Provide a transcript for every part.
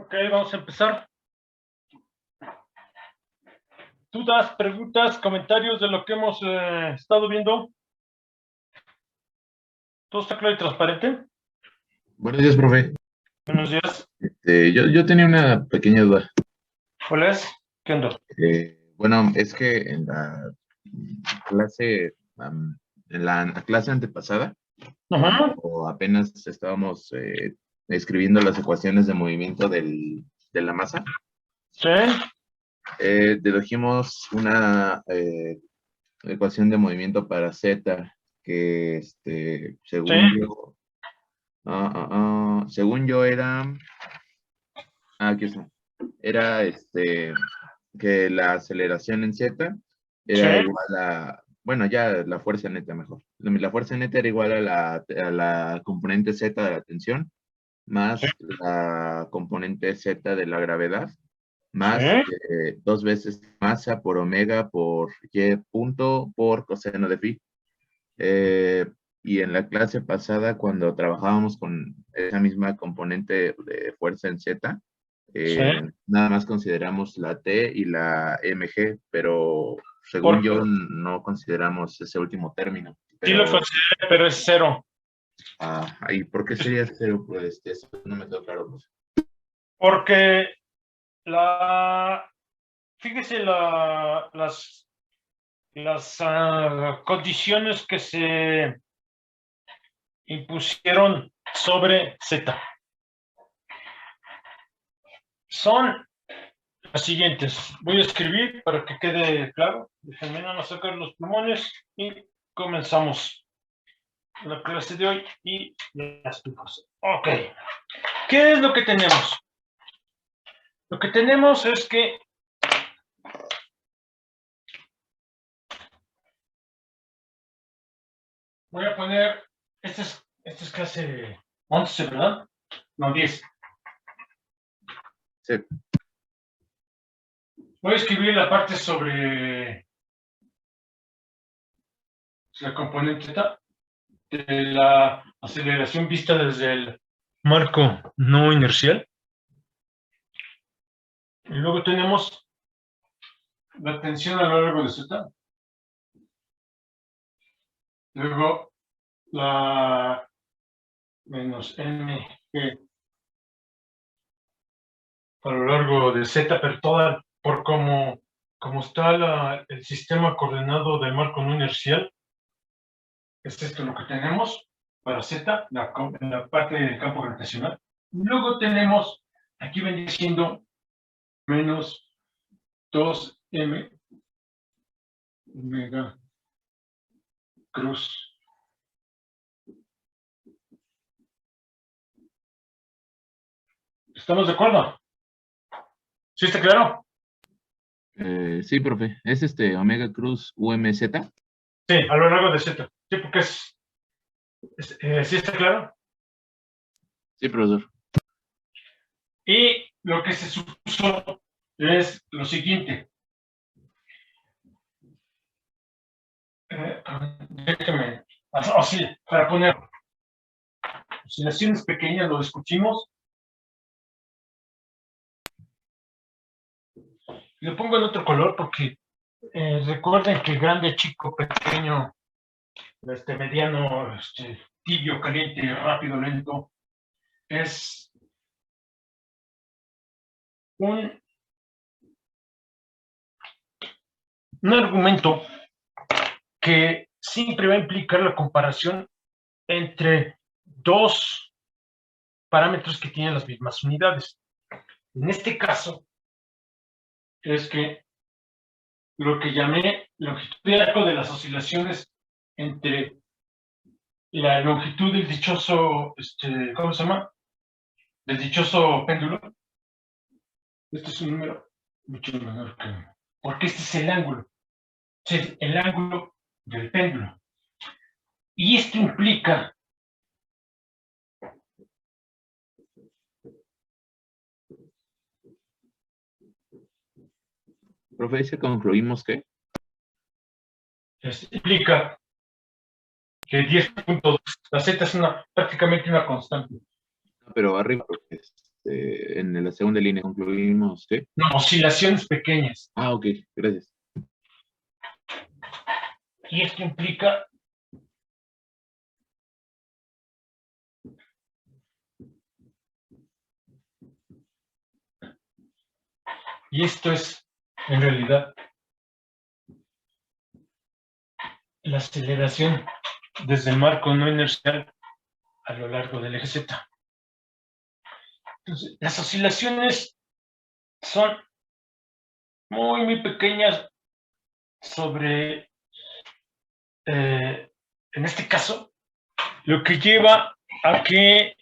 Ok, vamos a empezar. ¿Dudas, preguntas, comentarios de lo que hemos estado viendo? ¿Todo está claro y transparente? Buenos días, profe. Buenos días. Yo tenía una pequeña duda. ¿Cuál es? ¿Qué onda? Bueno, es que en la clase, en la clase antepasada, Ajá. cuando apenas estábamos escribiendo las ecuaciones de movimiento de la masa, Sí. dedujimos una ecuación de movimiento para Z que, Sí. según yo era, aquí está, era que la aceleración en Z Sí. era igual a, bueno, ya la fuerza neta mejor. La fuerza neta era igual a la componente Z de la tensión, Sí. más la componente Z de la gravedad, más Sí. 2 veces masa por omega por y punto por coseno de phi. Eh, y en la clase pasada, cuando trabajábamos con esa misma componente de fuerza en Z, Sí. nada más consideramos la T y la mg, pero según Porque yo no consideramos ese último término. sí lo Pero, consideré, pero es cero. ¿y por qué sería cero? Pues eso no me quedó claro, pues. Porque fíjese las condiciones que se impusieron sobre Z son las siguientes. Voy a escribir para que quede claro. Déjenme no sacar los plumones y comenzamos la clase de hoy y ya estamos. Ok. ¿Qué es lo que tenemos? Lo que tenemos es que voy a poner, esta es clase 11, ¿verdad? No, 10. Sí. Voy a escribir la parte sobre la componente Z de la aceleración vista desde el marco no inercial. Y luego tenemos la tensión a lo largo de Z. Luego la menos mg a lo largo de Z, pero toda por como está el sistema coordenado del marco no inercial. Es esto lo que tenemos para Z, la parte del campo gravitacional. Luego tenemos, aquí vendría siendo menos 2m omega cruz. ¿Estamos de acuerdo? ¿Sí está claro? Sí, profe. ¿Es Omega Cruz UMZ? Sí, a lo largo de Z. Sí, porque ¿sí está claro? Sí, profesor. Y lo que se supuso es lo siguiente. Déjeme, así, para poner oscilaciones pequeñas, lo discutimos. Lo pongo en otro color porque recuerden que grande, chico, pequeño, mediano, tibio, caliente, rápido, lento, es un argumento que siempre va a implicar la comparación entre dos parámetros que tienen las mismas unidades. En este caso, es que lo que llamé longitud de arco de las oscilaciones entre la longitud del dichoso, ¿cómo se llama? Del dichoso péndulo. Este es un número mucho menor que uno, porque este es el ángulo. Es el ángulo del péndulo. Y esto implica Profe, dice concluimos que. que 10.2, la Z es prácticamente una constante. Pero arriba, profe. en la segunda línea concluimos, ¿sí? No, oscilaciones pequeñas. Ah, ok, gracias. Y esto implica y esto es, en realidad, la aceleración desde el marco no inercial a lo largo del eje Z. Entonces, las oscilaciones son muy pequeñas sobre, en este caso, lo que lleva a que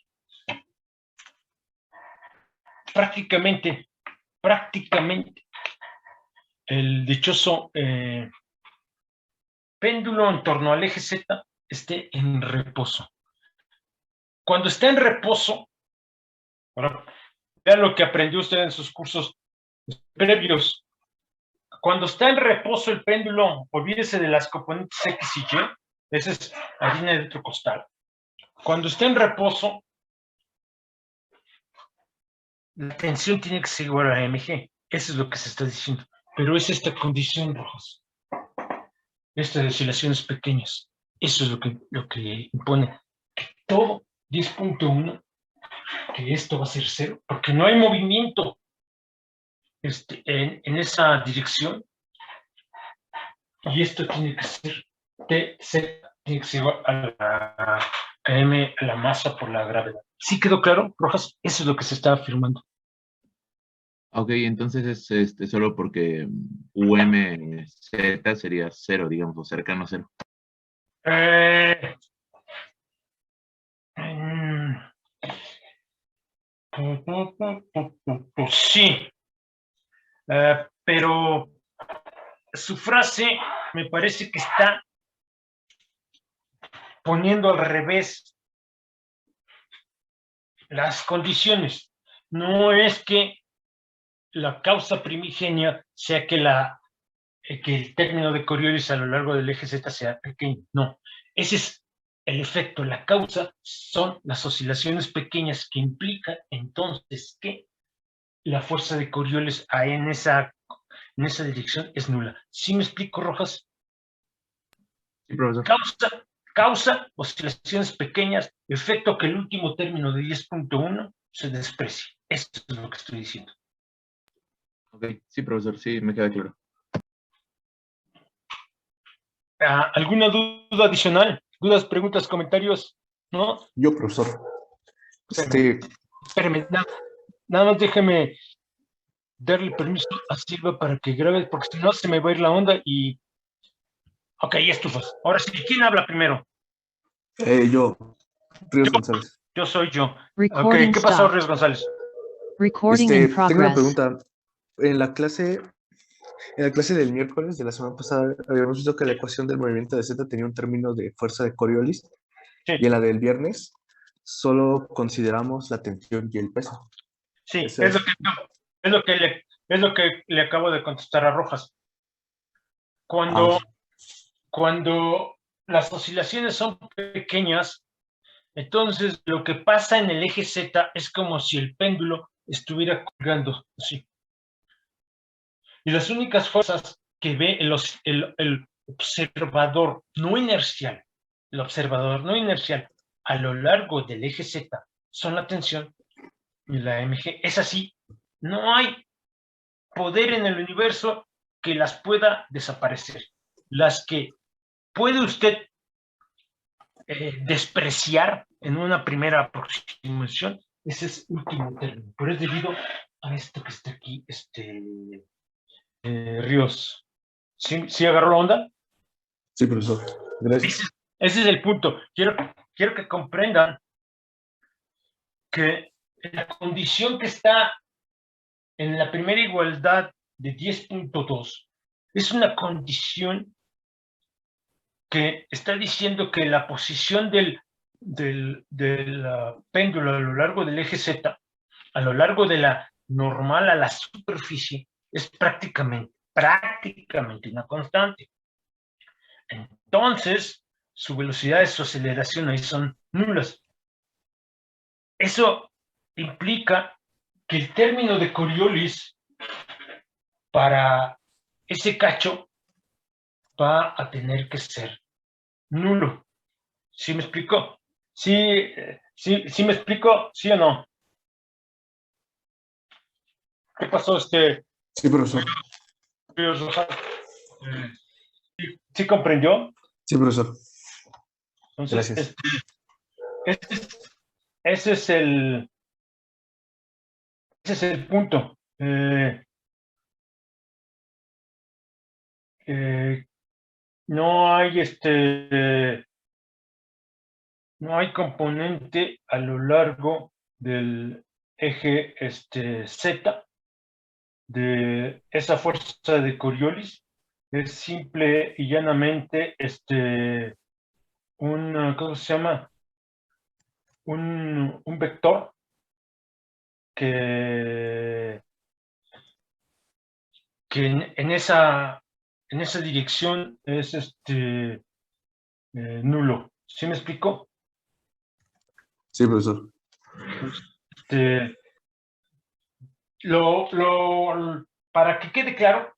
prácticamente el dichoso péndulo en torno al eje Z esté en reposo. Cuando está en reposo, ahora, vean lo que aprendió usted en sus cursos previos. Cuando está en reposo el péndulo, olvídese de las componentes X y Y, esa es harina de otro costal. Cuando está en reposo, la tensión tiene que ser igual a mg. Eso es lo que se está diciendo. Pero es esta condición, Rojas. Estas oscilaciones pequeñas. Eso es lo que impone todo 10.1, que esto va a ser cero, porque no hay movimiento en esa dirección. Y esto tiene que ser Tz, tiene que ser igual a m, a la masa por la gravedad. ¿Sí quedó claro, Rojas? Eso es lo que se está afirmando. Ok, entonces es solo porque UMZ sería cero, digamos, o cercano a cero. Pues sí, pero su frase me parece que está poniendo al revés las condiciones. No es que la causa primigenia sea que el término de Coriolis a lo largo del eje Z sea pequeño. No, ese es el efecto. La causa son las oscilaciones pequeñas que implica entonces que la fuerza de Coriolis en esa dirección es nula. ¿Sí me explico, Rojas? Sí, profesor. Causa oscilaciones pequeñas, efecto que el último término de 10.1 se desprecie. Eso es lo que estoy diciendo. Ok, sí, profesor, sí, me queda claro. ¿Alguna duda adicional? ¿Dudas, preguntas, comentarios? ¿No? Yo, profesor. Espérame, nada más déjeme darle permiso a Silva para que grabe, porque si no se me va a ir la onda y... Ok, ya estufas. Ahora sí, ¿quién habla primero? Yo, Ríos González. Yo soy yo. Recording Ok, ¿qué pasó, stopped. Ríos González? Recording in Tengo una progress. pregunta. En la clase del miércoles de la semana pasada habíamos visto que la ecuación del movimiento de Z tenía un término de fuerza de Coriolis, Sí, y en la del viernes solo consideramos la tensión y el peso. sí, Ese es lo que le acabo de contestar a Rojas. Cuando las oscilaciones son pequeñas, entonces lo que pasa en el eje Z es como si el péndulo estuviera colgando así. Y las únicas fuerzas que ve el observador no inercial, a lo largo del eje Z son la tensión y la mg. Es así. No hay poder en el universo que las pueda desaparecer. Las que puede usted despreciar en una primera aproximación, ese es último término, pero es debido a esto que está aquí, Ríos. ¿Sí agarró la onda? Sí, profesor. Gracias. Ese es el punto. Quiero que comprendan que la condición que está en la primera igualdad de 10.2 es una condición que está diciendo que la posición del péndulo a lo largo del eje Z, a lo largo de la normal a la superficie, es prácticamente una constante. Entonces, su velocidad de su aceleración ahí son nulas. Eso implica que el término de Coriolis para ese cacho va a tener que ser nulo. ¿Sí me explico? ¿Sí me explico? ¿Sí o no? ¿Qué pasó, Sí, profesor. ¿Sí comprendió? Sí, profesor. Entonces, Gracias. ese es el punto. No hay no hay componente a lo largo del eje Z de esa fuerza de Coriolis. Es simple y llanamente ¿cómo se llama? Un vector que en esa dirección es nulo. ¿Sí me explico? Sí, profesor. Para que quede claro,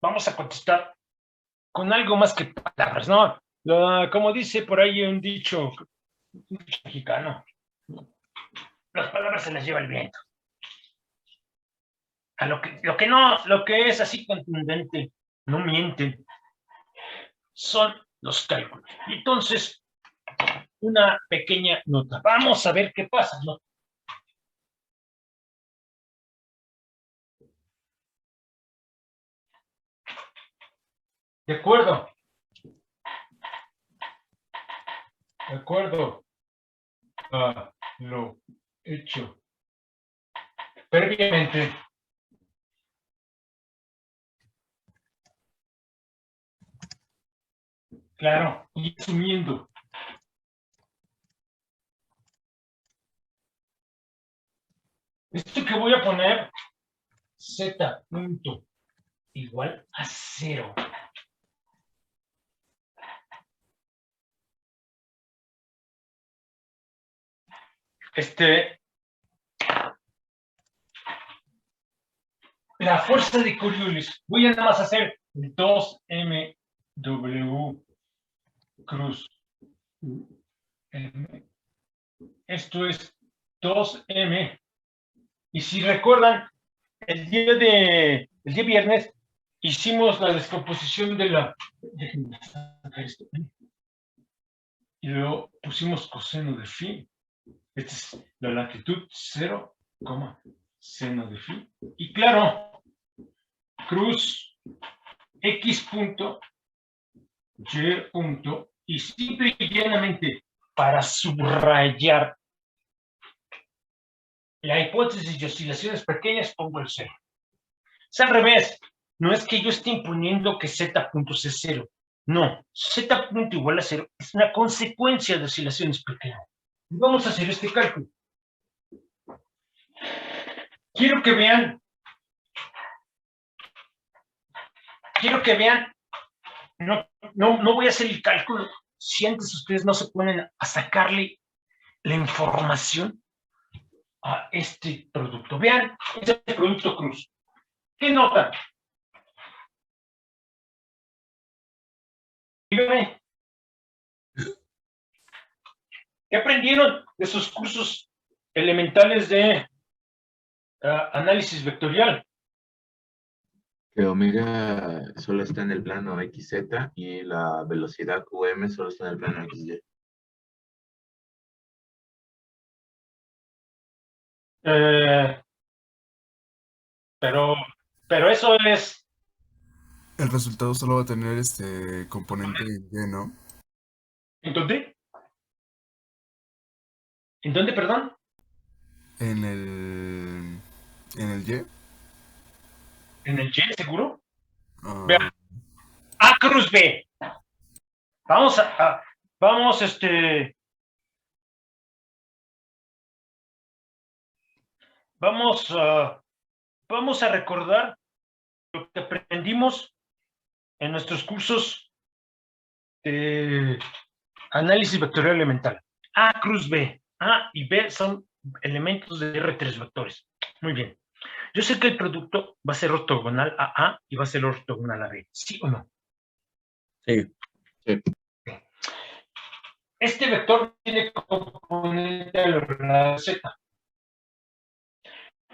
vamos a contestar con algo más que palabras, ¿no? Como dice por ahí un dicho mexicano, las palabras se las lleva el viento. A lo que es así contundente, no mienten, son los cálculos. Entonces, una pequeña nota. Vamos a ver qué pasa, ¿no? De acuerdo. De acuerdo a lo hecho previamente, claro, y asumiendo esto que voy a poner z punto igual a 0. La fuerza de Coriolis, voy a nada más hacer 2mw cruz m. Esto es 2m. Y si recuerdan, el día viernes hicimos la descomposición de la... Déjenme sacar esto. Y luego pusimos coseno de phi. Esta es la latitud 0, seno de phi. Y claro, cruz x punto, y punto, y simple y llanamente para subrayar la hipótesis de oscilaciones pequeñas pongo el 0. Es al revés. No es que yo esté imponiendo que z punto sea 0. No, z punto igual a 0 es una consecuencia de oscilaciones pequeñas. Vamos a hacer este cálculo. Quiero que vean, no voy a hacer el cálculo si antes ustedes no se ponen a sacarle la información a este producto. Vean, este producto cruz. ¿Qué notan? Díganme. ¿Qué aprendieron de sus cursos elementales de análisis vectorial? Que omega solo está en el plano XZ y la velocidad QM solo está en el plano XY. Pero eso es... El resultado solo va a tener este componente Y, ¿no? ¿En dónde? ¿En dónde, perdón? En el Y. ¿En el Y, seguro? ah, Vean. A cruz B. Vamos vamos a recordar lo que aprendimos en nuestros cursos de análisis vectorial elemental. A cruz B. A y B son elementos de R3 vectores. Muy bien. Yo sé que el producto va a ser ortogonal a A y va a ser ortogonal a B. ¿Sí o no? Sí. Sí. Este vector tiene componente a la Z.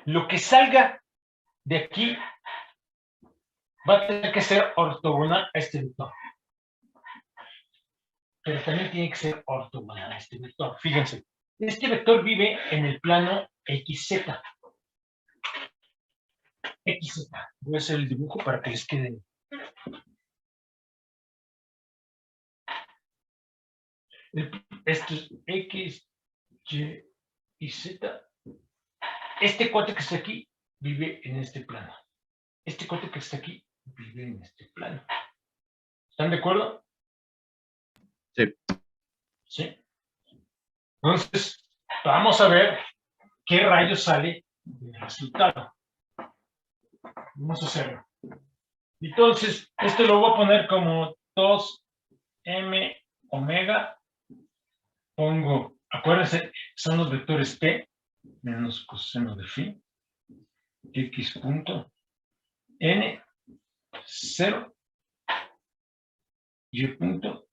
Lo que salga de aquí va a tener que ser ortogonal a este vector. Pero también tiene que ser ortogonal a este vector. Fíjense, este vector vive en el plano XZ. XZ. Voy a hacer el dibujo para que les quede. Esto es X, Y y Z. Este cuate que está aquí vive en este plano. Este cuate que está aquí vive en este plano. ¿Están de acuerdo? Sí. Sí. Entonces, vamos a ver qué rayos sale del resultado. Vamos a hacerlo. Entonces, esto lo voy a poner como 2m omega. Pongo, acuérdense, son los vectores t menos coseno de phi, x punto, n, 0, y punto,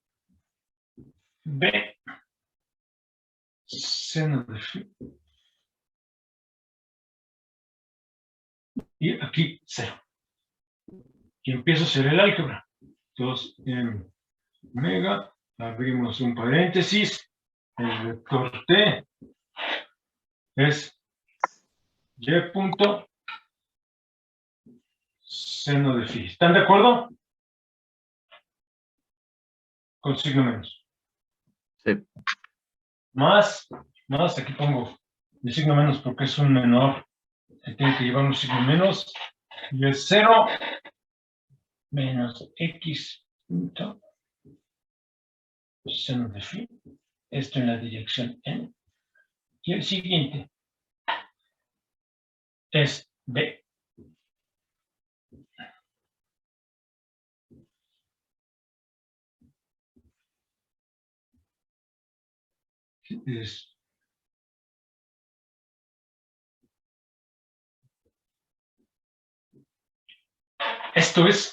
b, seno de phi, y aquí 0. Y empiezo a hacer el álgebra. 2m omega, abrimos un paréntesis, el vector t es y punto seno de phi. ¿Están de acuerdo? Con signo menos. Sí. Más, aquí pongo el signo menos porque es un menor que tiene que llevar un signo menos. Y es 0 menos x punto seno de phi. Esto en la dirección n. Y el siguiente es b. Esto es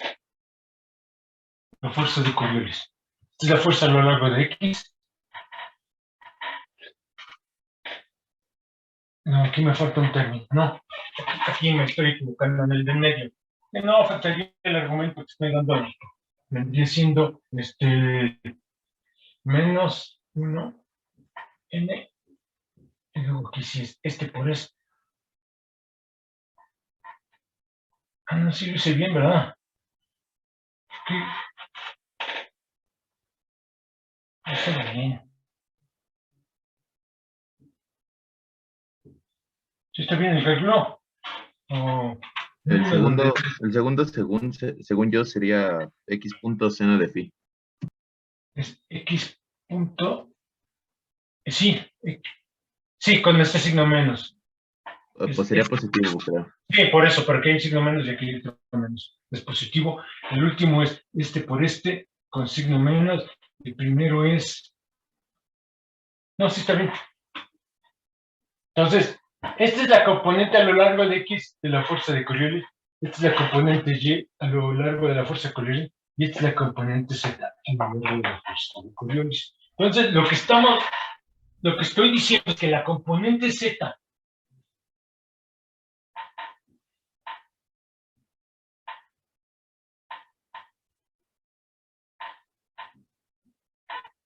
la fuerza de Coriolis. Esta es la fuerza a lo largo de x. No, aquí me falta un término. No, aquí me estoy equivocando en el del medio. No, faltaría el argumento que estoy dando ahí. Vendría siendo menos 1 n. Y luego aquí sí es este por este. Ah, no, sí lo hice bien, ¿verdad? Sí, lo hice bien. ¿Sí está bien el reloj? Oh, El segundo según yo, sería x punto seno de phi. es x punto. Sí, sí, con este signo menos. Pues sería positivo, creo. Sí, por eso, porque hay un signo menos y aquí hay otro menos. Es positivo. El último es este por este, con signo menos. El primero es. No, sí está bien. Entonces, esta es la componente a lo largo de X de la fuerza de Coriolis. Esta es la componente Y a lo largo de la fuerza de Coriolis. Y esta es la componente Z a lo largo de la fuerza de Coriolis. Entonces, lo que estoy diciendo es que la componente Z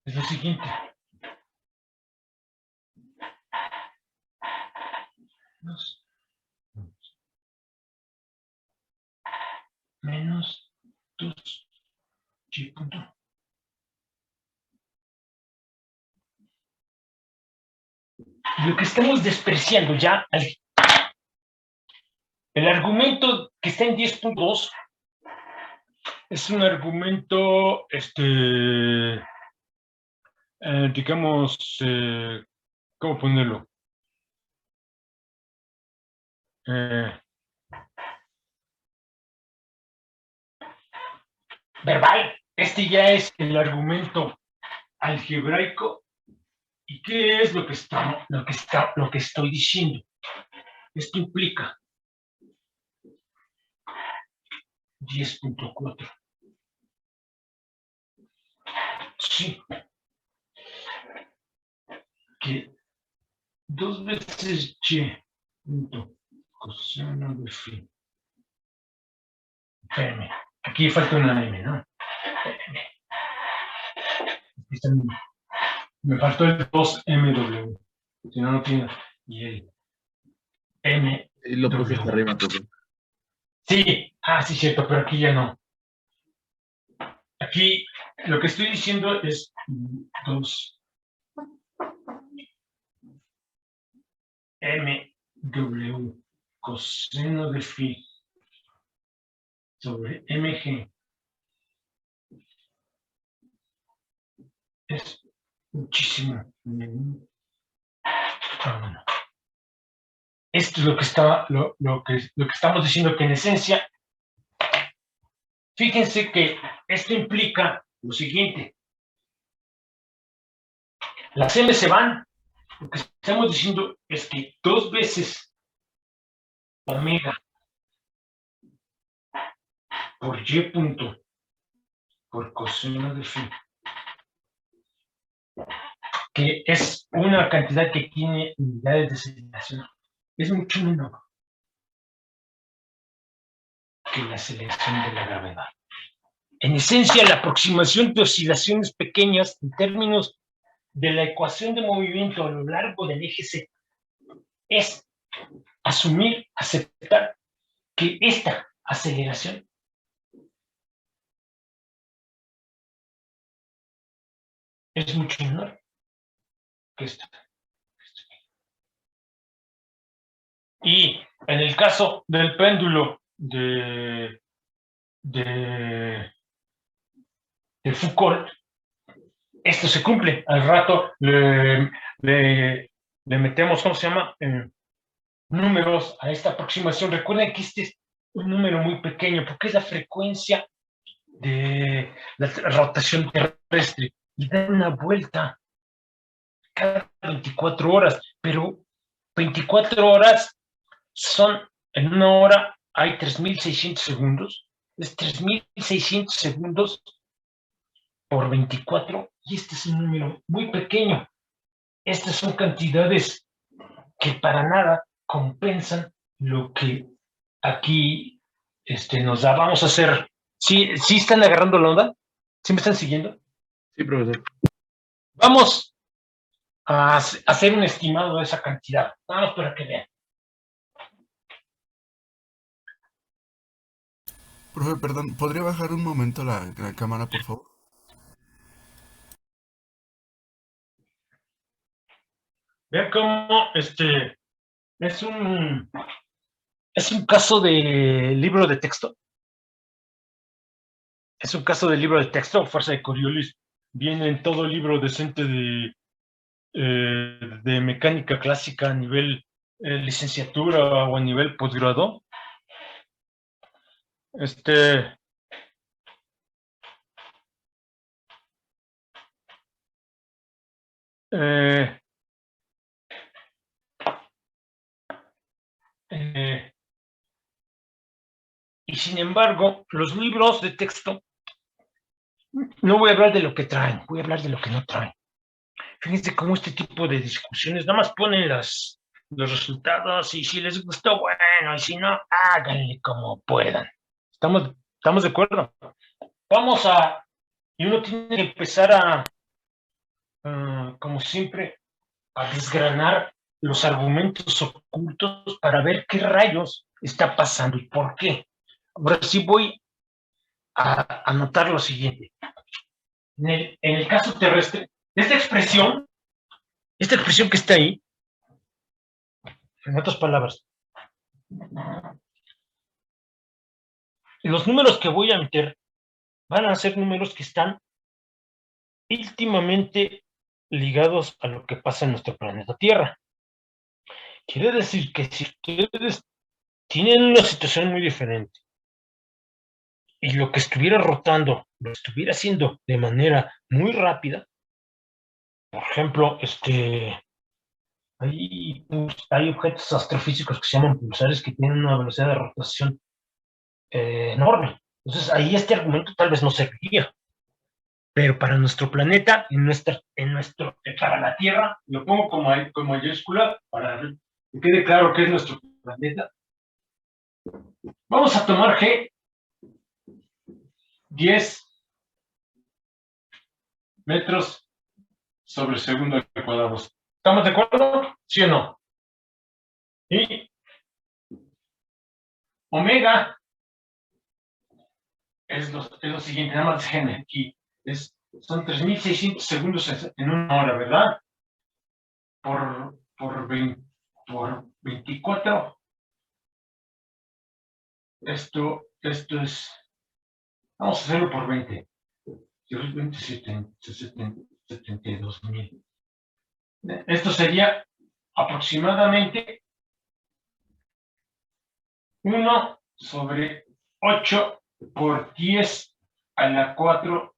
es lo siguiente. Menos 2 y punto. Lo que estamos despreciando ya, el argumento que está en 10.2 es un argumento, digamos, ¿cómo ponerlo? Verbal. Este ya es el argumento algebraico ¿Y qué es lo que estoy diciendo? Esto implica 10.4. Sí, que 2 veces y punto coseno de phi. Espérame, aquí falta una m, ¿no? Me faltó el 2mw. Si no, no tiene. Y el m. Y lo puse hasta arriba, profe. Sí, sí, cierto, pero aquí ya no. Aquí lo que estoy diciendo es 2mw coseno de phi sobre mg es muchísimo. Bueno. Esto es lo que estamos diciendo, que en esencia, fíjense que esto implica lo siguiente. Las m se van. Lo que estamos diciendo es que 2 veces omega por y punto por coseno de phi, que es una cantidad que tiene unidades de aceleración, es mucho menor que la aceleración de la gravedad. En esencia, la aproximación de oscilaciones pequeñas en términos de la ecuación de movimiento a lo largo del eje Z es asumir, aceptar que esta aceleración es mucho menor que esta. Y en el caso del péndulo de Foucault, esto se cumple. Al rato le metemos, ¿cómo se llama? Números a esta aproximación. Recuerden que este es un número muy pequeño porque es la frecuencia de la rotación terrestre y da una vuelta cada 24 horas, pero 24 horas son, en una hora hay 3.600 segundos, es 3.600 segundos por 24, y este es un número muy pequeño. Estas son cantidades que para nada compensan lo que aquí nos da. Vamos a hacer. ¿Sí están agarrando la onda? ¿Sí me están siguiendo? Sí, profesor. Vamos a hacer un estimado de esa cantidad. Vamos para que vean. Profe, perdón, ¿podría bajar un momento la cámara, por favor? Vean cómo es un caso de libro de texto. Es un caso de libro de texto. Fuerza de Coriolis viene en todo libro decente de mecánica clásica a nivel licenciatura o a nivel posgrado. Y sin embargo, los libros de texto, no voy a hablar de lo que traen, voy a hablar de lo que no traen. Fíjense cómo este tipo de discusiones nada más ponen los resultados, y si les gustó, bueno, y si no, háganle como puedan. ¿Estamos de acuerdo? Y uno tiene que empezar como siempre, a desgranar los argumentos ocultos para ver qué rayos está pasando y por qué. Ahora sí voy a anotar lo siguiente. En el caso terrestre, esta expresión que está ahí, en otras palabras, los números que voy a meter van a ser números que están íntimamente ligados a lo que pasa en nuestro planeta Tierra. Quiere decir que si ustedes tienen una situación muy diferente y lo que estuviera rotando lo estuviera haciendo de manera muy rápida, por ejemplo, hay objetos astrofísicos que se llaman pulsares que tienen una velocidad de rotación enorme. Entonces, ahí este argumento tal vez no serviría. Pero para nuestro planeta, para la Tierra, lo pongo con mayúscula para que quede claro que es nuestro planeta. Vamos a tomar G 10 metros sobre segundo al cuadrado. ¿Estamos de acuerdo? ¿Sí o no? Y omega es lo siguiente, nada más déjenme aquí. Son 3.600 segundos en una hora, ¿verdad? Por 24. Esto es, vamos a hacerlo por 20. 72,000. Esto sería aproximadamente 1 sobre 8 por 10 a la 4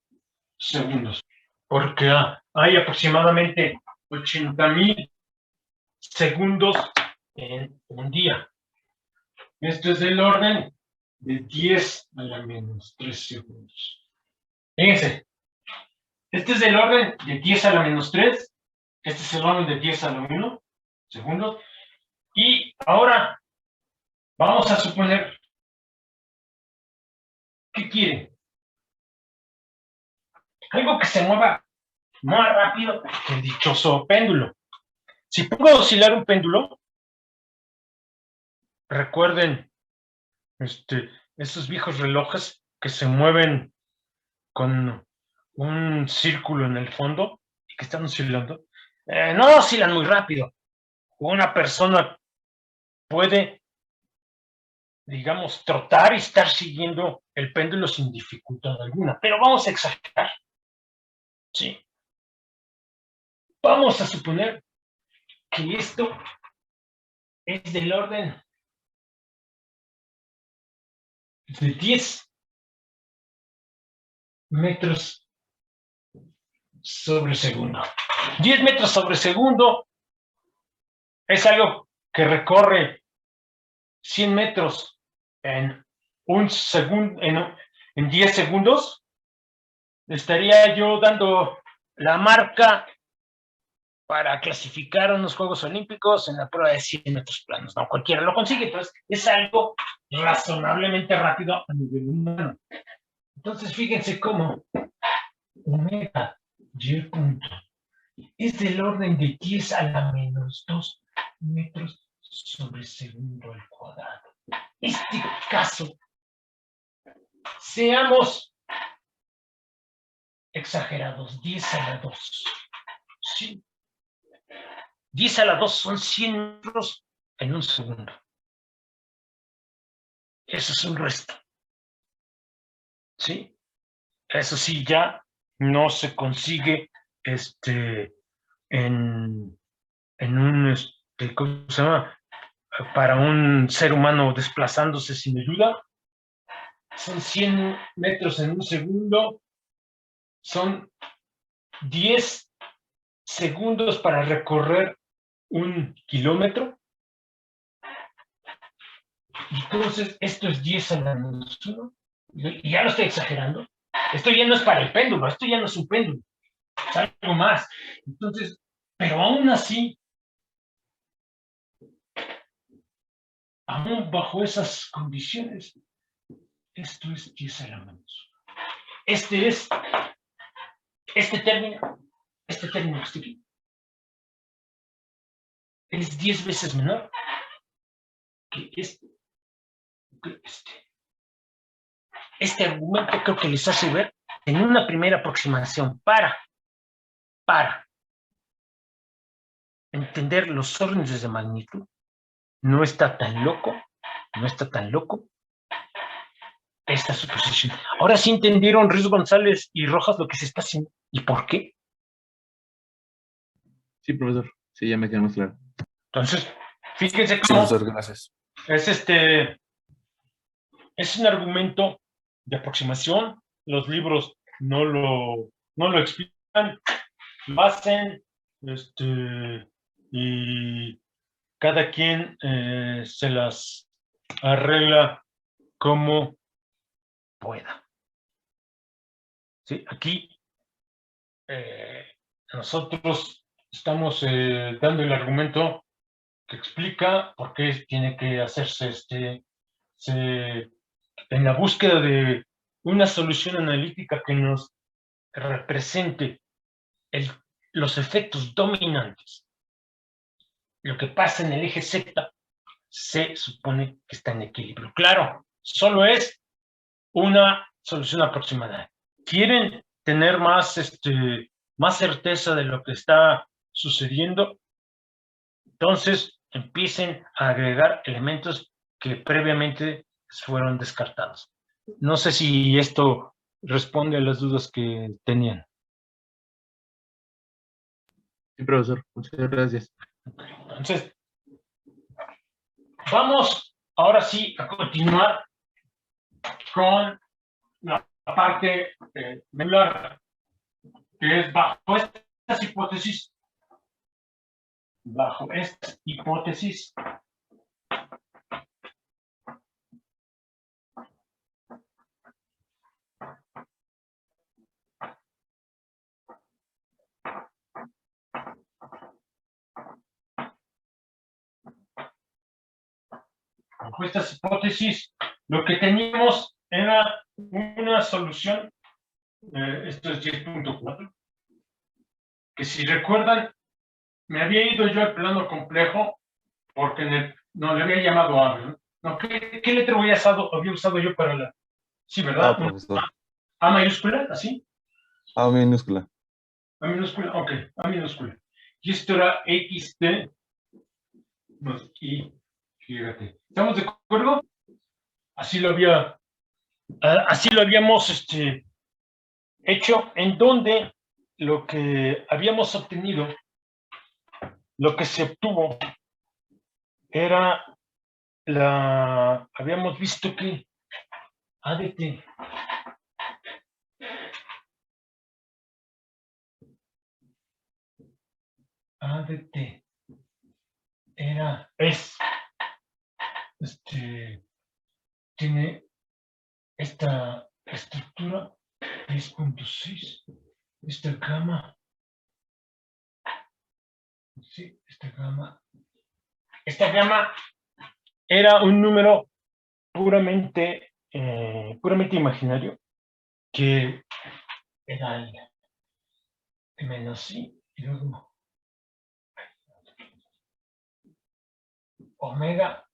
segundos. Porque hay aproximadamente 80,000 segundos en un día. Esto es del orden de 10 a la menos 3 segundos. Fíjense, este es del orden de 10 a la menos 3, este es el orden de 10 a la 1 segundos, y ahora vamos a suponer, ¿qué quieren? Algo que se mueva más rápido que el dichoso péndulo. Si pongo a oscilar un péndulo, recuerden esos viejos relojes que se mueven con un círculo en el fondo y que están oscilando, no oscilan muy rápido. Una persona puede, digamos, trotar y estar siguiendo el péndulo sin dificultad alguna, pero vamos a exagerar. Sí. Vamos a suponer que esto es del orden de 10 metros sobre segundo. 10 metros sobre segundo es algo que recorre 100 metros en un segundo, en 10 segundos. Estaría yo dando la marca para clasificar a unos Juegos Olímpicos en la prueba de 100 metros planos. No cualquiera lo consigue, entonces es algo razonablemente rápido a nivel humano. Entonces fíjense cómo omega y punto es del orden de 10 a la menos 2 metros sobre segundo al cuadrado. Este caso, seamos exagerados, 10 a la 2. Sí. 10 a la 2 son 100 metros en un segundo. Eso es un resto. ¿Sí? Eso sí, ya no se consigue en un, ¿cómo se llama? Para un ser humano desplazándose sin ayuda. Son 100 metros en un segundo. Son 10 segundos para recorrer 1 kilómetro. Entonces, esto es 10 a la menos 1. Y ya lo estoy exagerando. Esto ya no es para el péndulo, esto ya no es un péndulo. Es algo más. Entonces, pero aún así, aún bajo esas condiciones, esto es 10 a la menos 1. Este término que está aquí, es 10 veces menor que este. Este argumento creo que les hace ver en una primera aproximación para entender los órdenes de magnitud. No está tan loco esta suposición. Ahora sí entendieron Ruiz González y Rojas lo que se está haciendo y por qué. Sí, profesor. Sí, ya me queda más claro. Entonces, fíjense Sí, cómo profesor, gracias. es un argumento de aproximación. Los libros no lo explican. lo hacen, y cada quien se las arregla como pueda. Sí, aquí nosotros estamos dando el argumento que explica por qué tiene que hacerse en la búsqueda de una solución analítica que nos represente los efectos dominantes. Lo que pasa en el eje Z se supone que está en equilibrio. Claro, solo es una solución aproximada. ¿Quieren tener más certeza de lo que está sucediendo? Entonces empiecen a agregar elementos que previamente fueron descartados. No sé si esto responde a las dudas que tenían. Sí, profesor, muchas gracias. Entonces, vamos ahora sí a continuar con la parte medular, que es bajo estas hipótesis. Bajo esta hipótesis, lo que teníamos era una solución, esto es 10.4, que si recuerdan, me había ido yo al plano complejo porque no le había llamado A, ¿no? No, ¿qué letra había usado yo para la? Sí, ¿verdad? Profesor. A mayúscula, así. A minúscula. A minúscula, ok, A minúscula. Y esto era XT más Y, fíjate. ¿Estamos de acuerdo? Así lo habíamos hecho, en donde lo que habíamos obtenido, lo que se obtuvo, era habíamos visto que ADT tiene esta estructura 10.6, esta gama, sí, esta gama era un número puramente imaginario, que era el menos I, y luego omega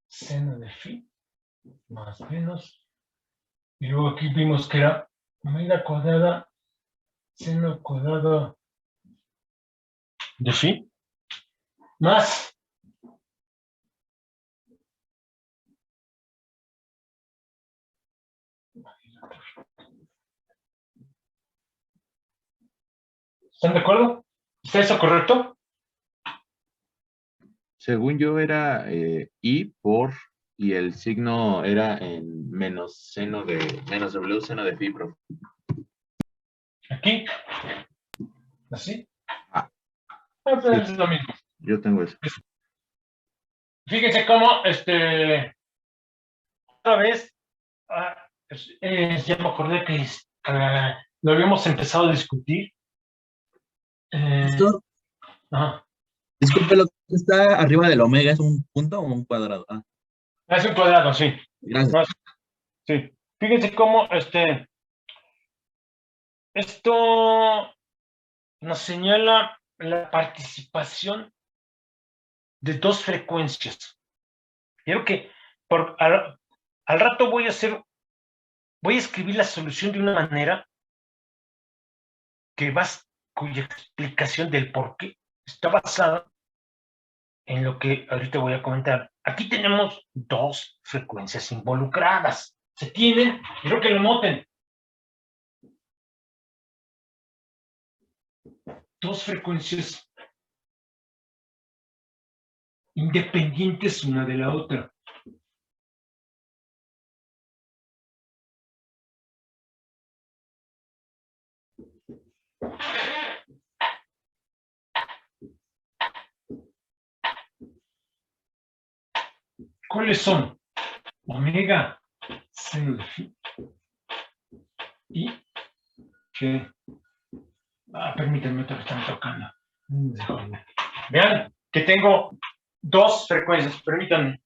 seno de phi más menos, y luego aquí vimos que era omega cuadrada seno cuadrado de phi más ¿están de acuerdo? ¿Está eso correcto? Según yo era I por, y el signo era en menos W seno de phi, profe. Aquí, así. Ah, Pues sí, es lo mismo. yo tengo eso. Fíjense cómo, otra vez, ya me acordé que lo habíamos empezado a discutir. Esto, Ajá. disculpe, lo que está arriba del omega, ¿es un punto o un cuadrado? Ah, Es un cuadrado, sí. gracias. No, sí. Fíjense cómo esto nos señala la participación de dos frecuencias. Creo que al rato voy a escribir la solución de una manera cuya explicación del por qué está basada en lo que ahorita voy a comentar. Aquí tenemos dos frecuencias involucradas. Se tienen, quiero que lo noten, dos frecuencias independientes una de la otra. ¿Cuáles son? Omega seno de phi y que... permítanme, otra vez están tocando. Vean que tengo dos frecuencias, permítanme.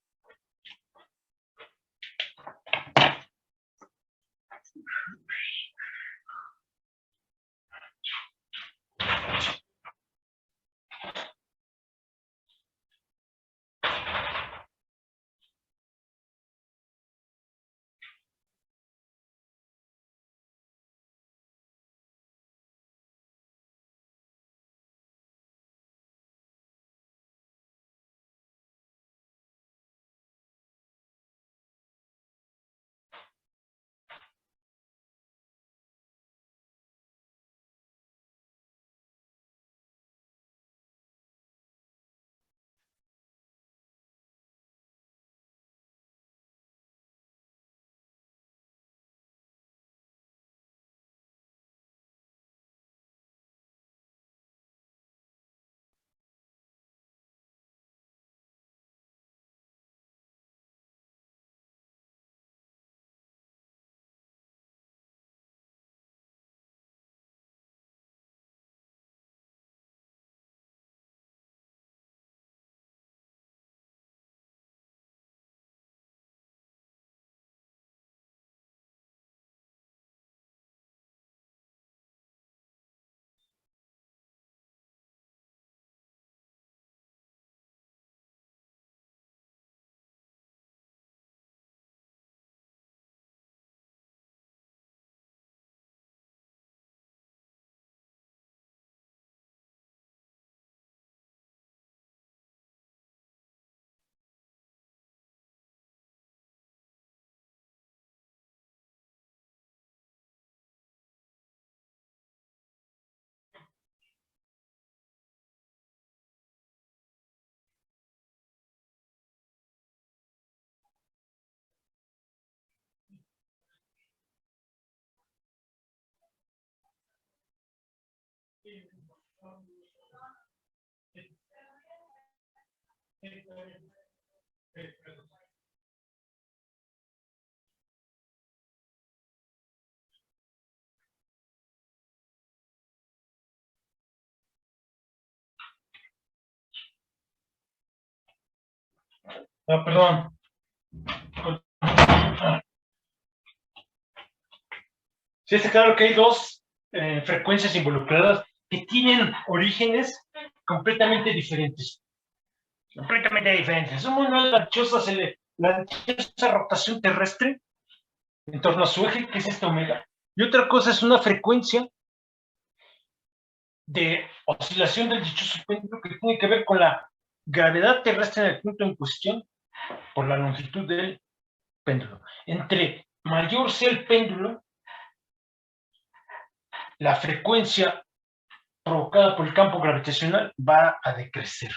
Perdón. Sí, está claro que hay dos frecuencias involucradas que tienen orígenes completamente diferentes. Completamente diferentes. Somos una la dichosa rotación terrestre en torno a su eje, que es esta omega. Y otra cosa es una frecuencia de oscilación del dichoso péndulo que tiene que ver con la gravedad terrestre en el punto en cuestión por la longitud del péndulo. Entre mayor sea el péndulo, la frecuencia provocada por el campo gravitacional va a decrecer.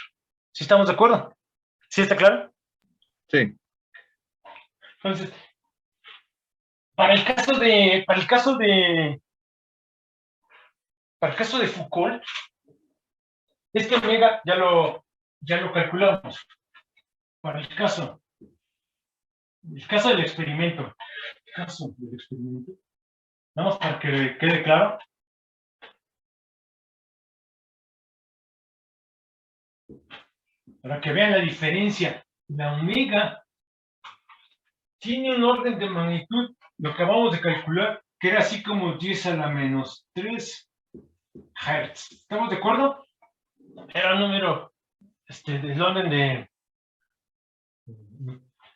¿Sí estamos de acuerdo? ¿Sí está claro? Sí. Entonces, para el caso de Foucault, este omega ya lo calculamos. Para el caso del experimento, nada más para que quede claro. Para que vean la diferencia, la omega tiene un orden de magnitud, lo acabamos de calcular, que era así como 10 a la menos 3 Hz. ¿Estamos de acuerdo? Era un número del orden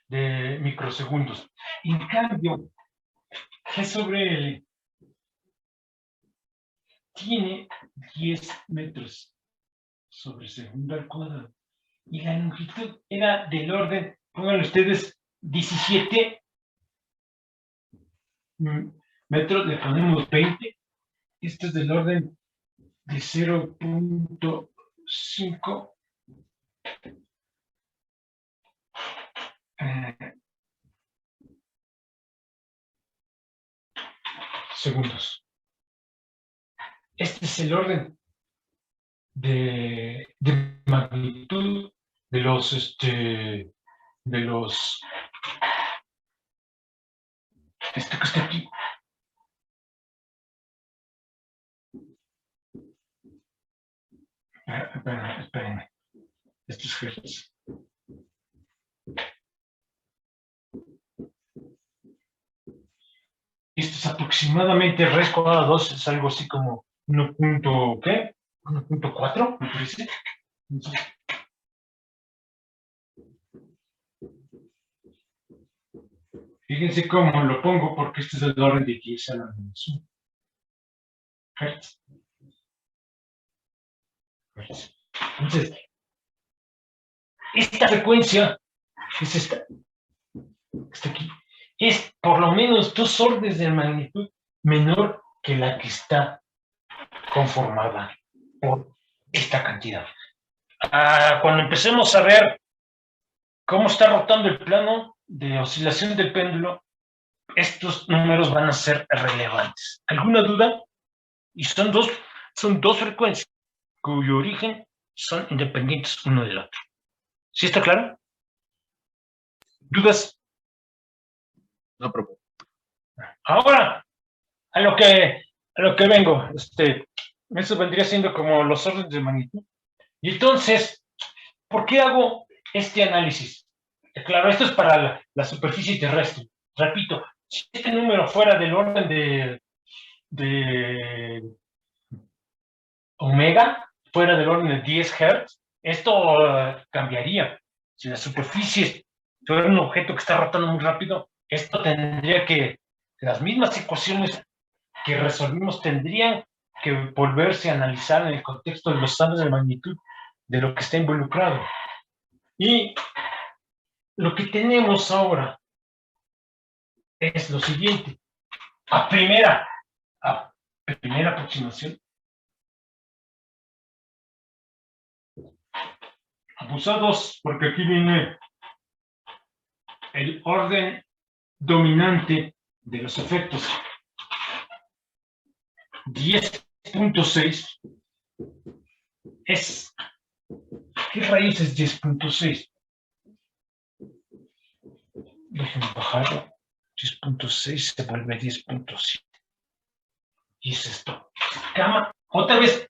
de microsegundos. En cambio, G sobre L tiene 10 metros sobre segundo al cuadrado. Y la longitud era del orden, pongan ustedes, 17 metros, le ponemos 20. Esto es del orden de 0.5 segundos. Este es el orden de magnitud de de los... Esto que está aquí. Espérenme. Estos hertz. Esto es aproximadamente raíz cuadrada 2, es algo así como 1. ¿Qué? 1.4, me parece. Entonces, fíjense cómo lo pongo, porque este es el orden de 10 a la menos 1. Hertz. Entonces, esta frecuencia, es esta, está aquí, es por lo menos 2 órdenes de magnitud menor que la que está conformada por esta cantidad. Cuando empecemos a ver cómo está rotando el plano de oscilación del péndulo, estos números van a ser relevantes. ¿Alguna duda? Y son dos frecuencias cuyo origen son independientes uno del otro. ¿Sí está claro? ¿Dudas? No, profe. Ahora, a lo que vengo, eso vendría siendo como los órdenes de magnitud. Y entonces, ¿por qué hago este análisis? Claro, esto es para la superficie terrestre. Repito, si este número fuera del orden de omega, fuera del orden de 10 Hz, esto cambiaría. Si la superficie fuera un objeto que está rotando muy rápido, esto tendría que, las mismas ecuaciones que resolvimos tendrían que volverse a analizar en el contexto de los órdenes de magnitud de lo que está involucrado. Y lo que tenemos ahora es lo siguiente. A primera aproximación, abusados, porque aquí viene el orden dominante de los efectos. 10.6 es... ¿Qué raíz es 10.6? Déjenme bajarlo. 10.6 se vuelve 10.7. Y es esto. Gamma. Otra vez.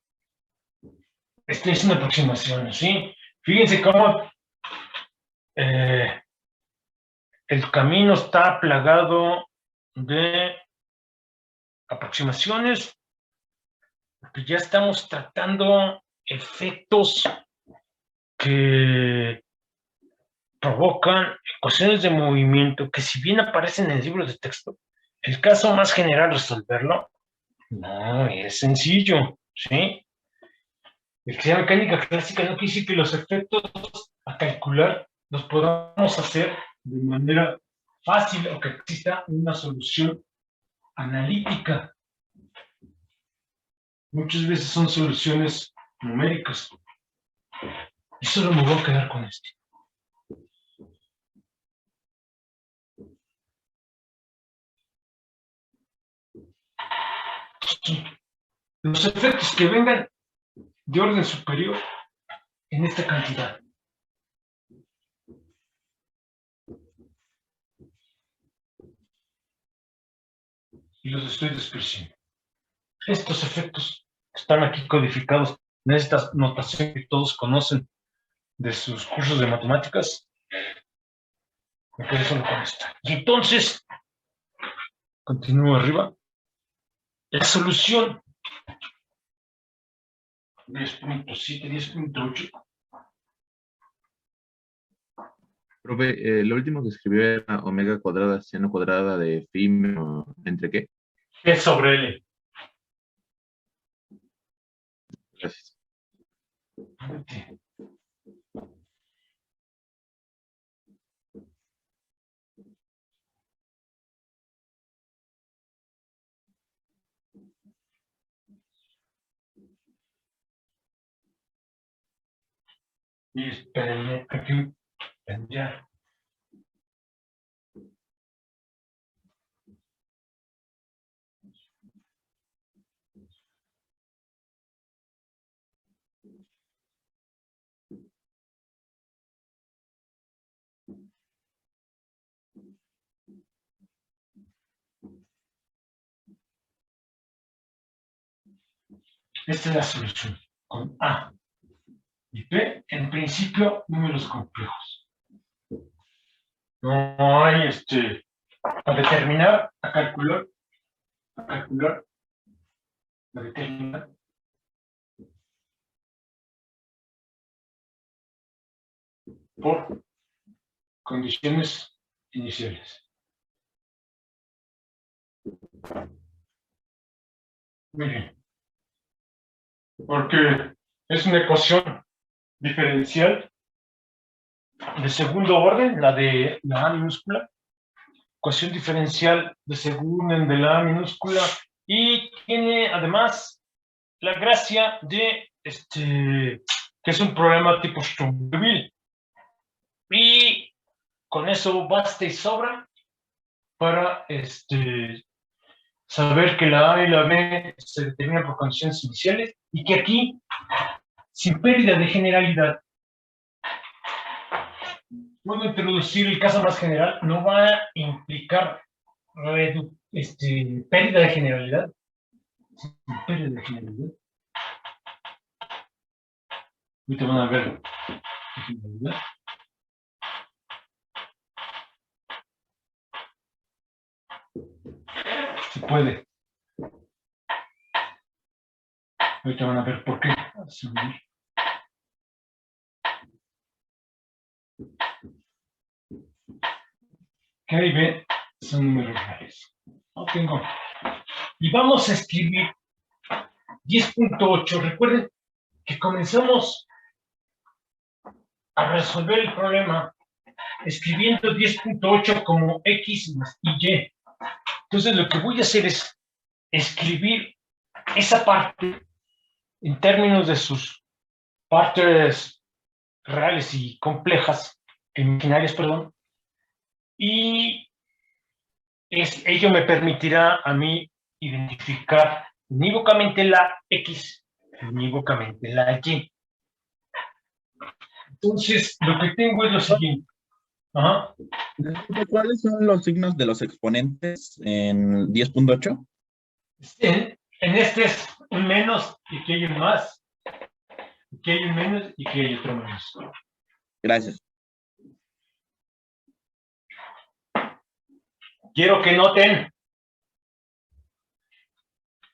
Esta es una aproximación, ¿sí? Fíjense cómo el camino está plagado de aproximaciones, porque ya estamos tratando efectos que provocan ecuaciones de movimiento que, si bien aparecen en el libro de texto, el caso más general resolverlo no es sencillo, ¿sí? El que sea mecánica clásica no quiere decir que los efectos a calcular los podamos hacer de manera fácil o que exista una solución analítica. Muchas veces son soluciones numéricas. Y solo me voy a quedar con este. Los efectos que vengan de orden superior en esta cantidad. Y los estoy despreciando. Estos efectos están aquí codificados en esta notación que todos conocen de sus cursos de matemáticas. Me quedé solo con esta. Y entonces, continúo arriba. La solución 10.7, 10.8. Profe, lo último que escribió era omega cuadrada, seno cuadrada de phi, ¿entre qué? Es sobre L. Gracias. Y espérenme, aquí ya. Esta es la solución, con A y P, en principio, números complejos. No hay, a determinar, a calcular, a determinar. Por condiciones iniciales. Muy bien. Porque es una ecuación diferencial de segundo orden, la de la A minúscula, ecuación diferencial de segundo orden de la A minúscula, y tiene además la gracia de que es un problema tipo Sturm-Liouville. Y con eso basta y sobra para saber que la A y la B se determinan por condiciones iniciales y que aquí, sin pérdida de generalidad, puedo introducir el caso más general, no va a implicar pérdida de generalidad. Pérdida de generalidad. Ahorita van a ver la generalidad. Se puede. Ahorita van a ver por qué. Que A y B son números reales. No tengo. Y vamos a escribir 10.8. Recuerden que comenzamos a resolver el problema escribiendo 10.8 como X más Y. Entonces lo que voy a hacer es escribir esa parte en términos de sus partes reales y complejas, imaginarias, perdón, y ello me permitirá a mí identificar unívocamente la X, unívocamente la Y. Entonces, lo que tengo es lo siguiente. Ajá. ¿Cuáles son los signos de los exponentes en 10.8? En este es un menos y aquí hay un más. Aquí hay un menos y aquí hay otro menos. Gracias. Quiero que noten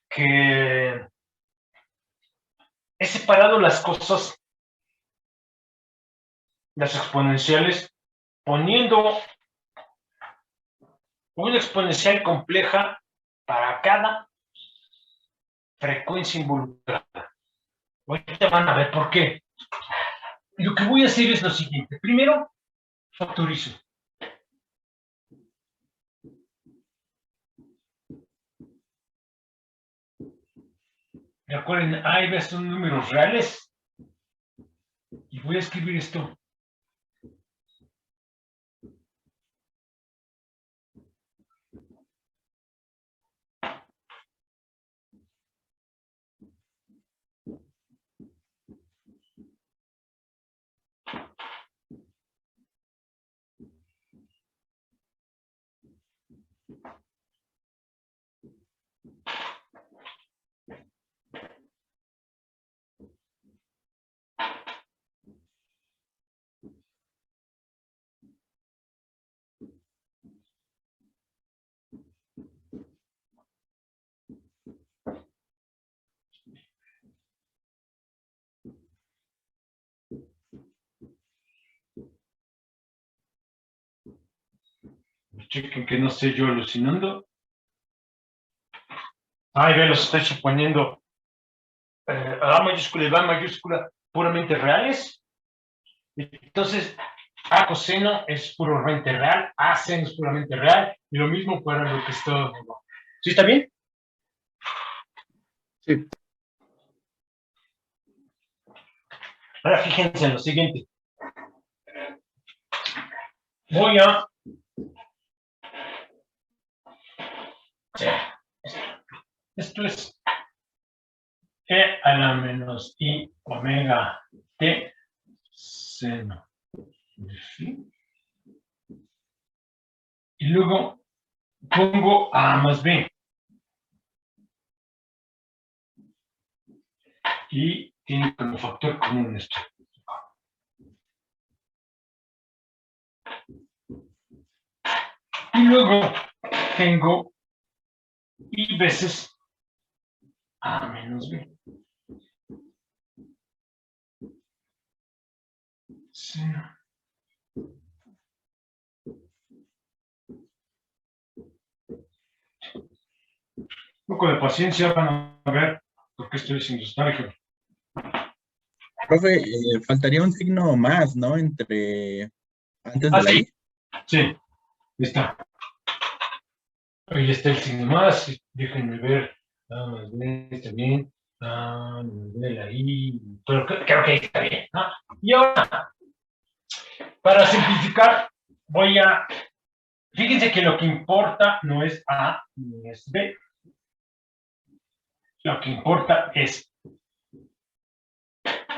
que he separado las cosas, las exponenciales, poniendo una exponencial compleja para cada frecuencia involucrada. Ahorita van a ver por qué. Lo que voy a hacer es lo siguiente. Primero, factorizo. Recuerden, A y B son números reales. Y voy a escribir esto. Chequen que no esté yo alucinando. A y B los estoy suponiendo A mayúscula y B mayúscula puramente reales. Entonces, A coseno es puramente real, A seno es puramente real, y lo mismo para lo que está. ¿Sí está bien? Sí. Ahora fíjense en lo siguiente. Voy a esto es E a la menos I omega T seno de phi. Y luego pongo A más B. y tiene como factor común esto. Y luego tengo y veces a menos b. Seno. Un poco de paciencia, van a ver por qué estoy haciendo esta álgebra. Profe, faltaría un signo más, ¿no? Antes de la sí. I. Sí, ahí está. Ahí está el signo más. Déjenme ver. Está bien. La I. Pero creo que ahí está bien, ¿no? Y ahora, para simplificar, voy a. Fíjense que lo que importa no es A ni es B. Lo que importa es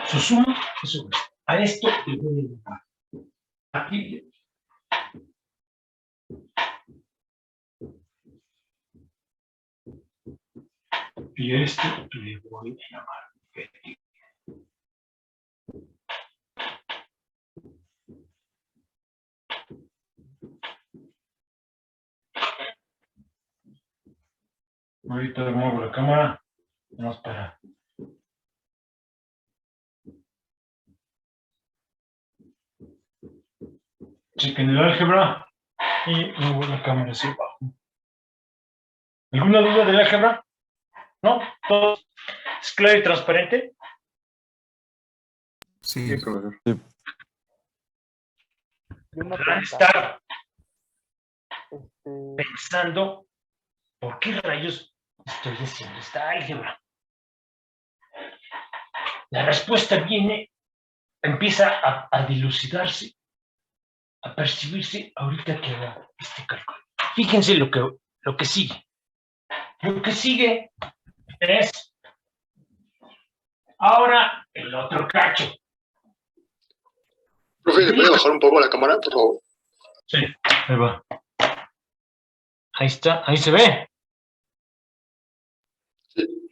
su suma y su resta. A esto le voy a llamar. Aquí. Y esto le voy a llamar B. Ahorita muevo la cámara. Vamos para. Chequen el álgebra y muevo la cámara hacia abajo. ¿Alguna duda del álgebra? ¿No? ¿Todo es claro y transparente? Sí, Sí, profesor. Podrán estar pensando, ¿por qué rayos estoy haciendo esta álgebra? La respuesta empieza a dilucidarse, a percibirse ahorita que haga este cálculo. Fíjense lo que sigue. Lo que sigue es ahora el otro cacho. Profe, ¿le puede bajar un poco la cámara, por favor? Sí, ahí va. Ahí está, ahí se ve. Sí.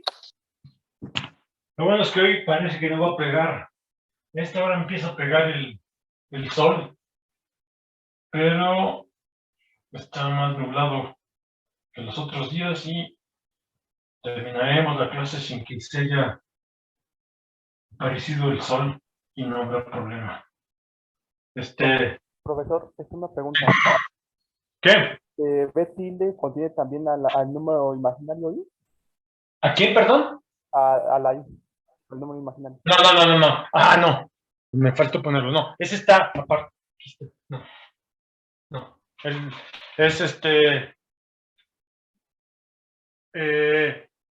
Lo bueno es que hoy parece que no va a pegar. A esta hora empieza a pegar el sol, pero está más nublado que los otros días y terminaremos la clase sin que se haya aparecido el sol y no habrá problema. Profesor, es una pregunta. ¿Qué? ¿B tilde contiene también al número imaginario I? ¿A quién, perdón? A la I, al número imaginario. No. Ah, no. Me faltó ponerlo. No, ese está aparte. No. Es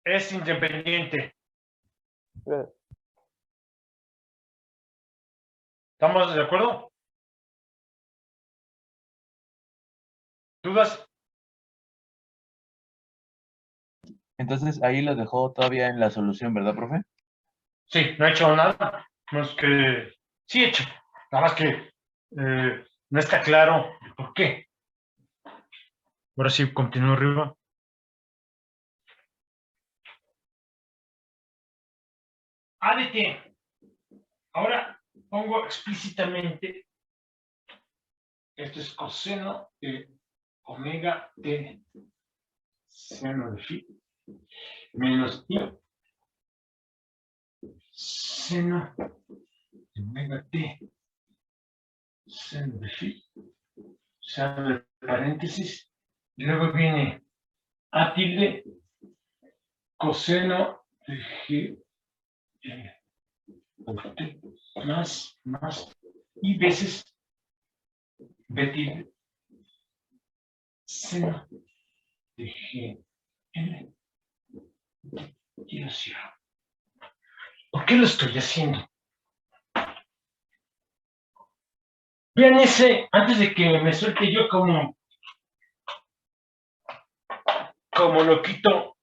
es independiente. ¿Estamos de acuerdo? ¿Dudas? Entonces ahí lo dejó todavía en la solución, ¿verdad, profe? Sí, no he hecho nada. No es que. Sí he hecho. Nada más que no está claro por qué. Ahora sí, continúo arriba. ADT. Ahora pongo explícitamente. Esto es coseno de omega t seno de phi menos i seno de omega t seno de phi. Se abre paréntesis. Y luego viene a tilde coseno de g por t más y veces b tilde seno de g n y hacia. ¿Por qué lo estoy haciendo? Vean antes de que me suelte yo como loquito,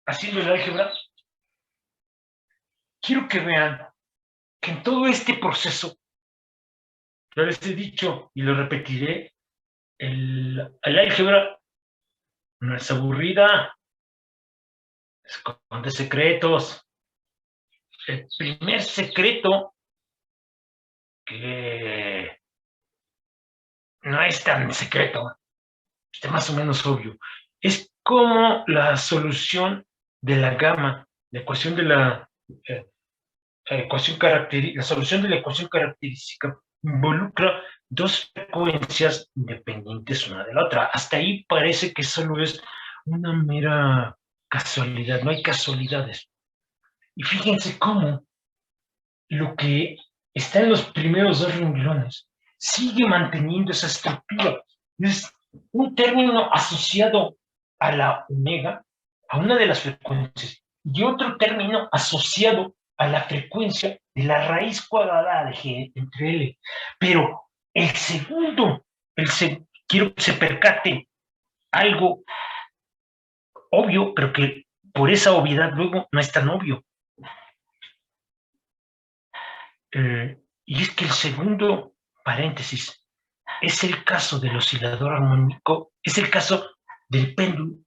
haciendo el álgebra, quiero que vean que en todo este proceso, ya les he dicho y lo repetiré, el álgebra no es aburrida, Esconde secretos. El primer secreto que no es tan secreto, es más o menos obvio, es como la solución de la gama, la ecuación de la la solución de la ecuación característica involucra dos frecuencias independientes una de la otra. Hasta ahí parece que solo es una mera casualidad, no hay casualidades. Y fíjense cómo lo que está en los primeros dos renglones sigue manteniendo esa estructura. Es un término asociado a la omega, a una de las frecuencias, y otro término asociado a la frecuencia de la raíz cuadrada de G entre L. Pero el segundo, quiero que se percate algo obvio, pero que por esa obviedad luego no es tan obvio. Y es que el segundo paréntesis es el caso del oscilador armónico, es el caso del péndulo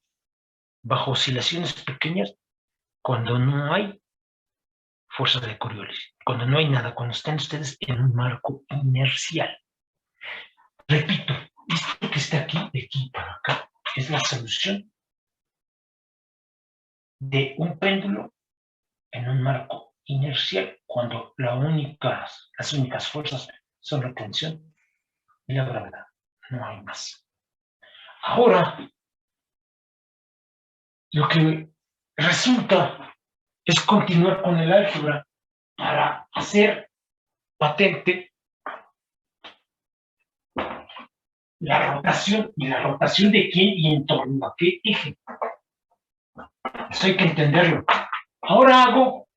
bajo oscilaciones pequeñas cuando no hay fuerza de Coriolis, cuando no hay nada, cuando están ustedes en un marco inercial. Repito, esto que está aquí, de aquí para acá, es la solución de un péndulo en un marco inercial cuando las únicas fuerzas son la tensión y la gravedad, no hay más. Ahora, lo que resulta es continuar con el álgebra para hacer patente la rotación, y la rotación de quién y en torno a qué eje. Eso hay que entenderlo. Ahora hago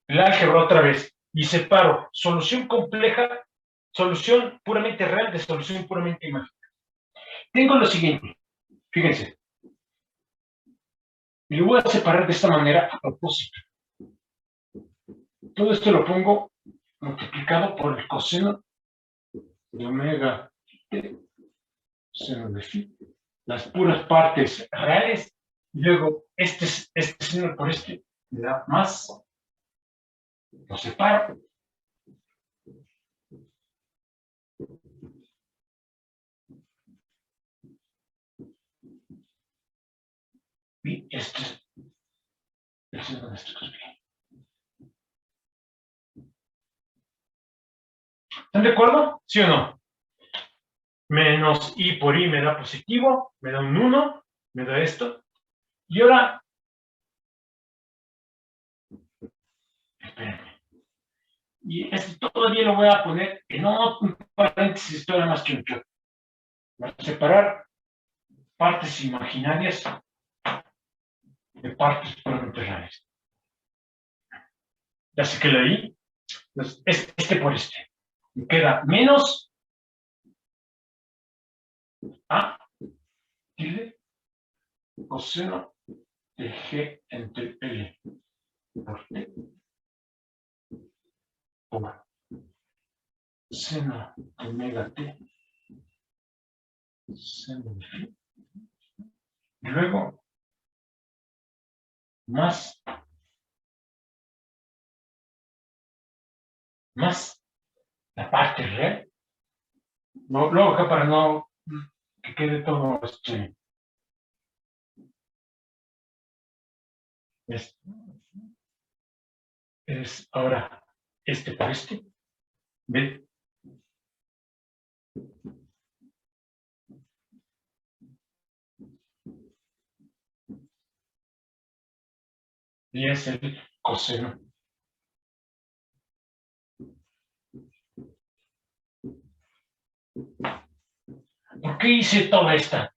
el álgebra otra vez y separo solución compleja, solución puramente real de solución puramente imaginaria. Tengo lo siguiente, fíjense, y lo voy a separar de esta manera a propósito. Todo esto lo pongo multiplicado por el coseno de omega t, seno de phi, las puras partes reales, y luego este seno por este me da más, lo separo, y este es el seno de esto que es bien. ¿Están de acuerdo? ¿Sí o no? Menos i por i me da positivo, me da un 1, me da esto. Y ahora, espérenme. Y esto todavía lo voy a poner en otro paréntesis, todavía más que un choque. Voy a separar partes imaginarias de partes puramente reales. Ya sé que leí. Entonces, este por este. Me queda menos a tilde coseno de g entre L por T por seno de omega T seno de phi. Y luego más la parte real. Luego acá para no que quede todo es ahora este por este. ¿Ven? Y es el coseno. ¿Por qué hice toda esta?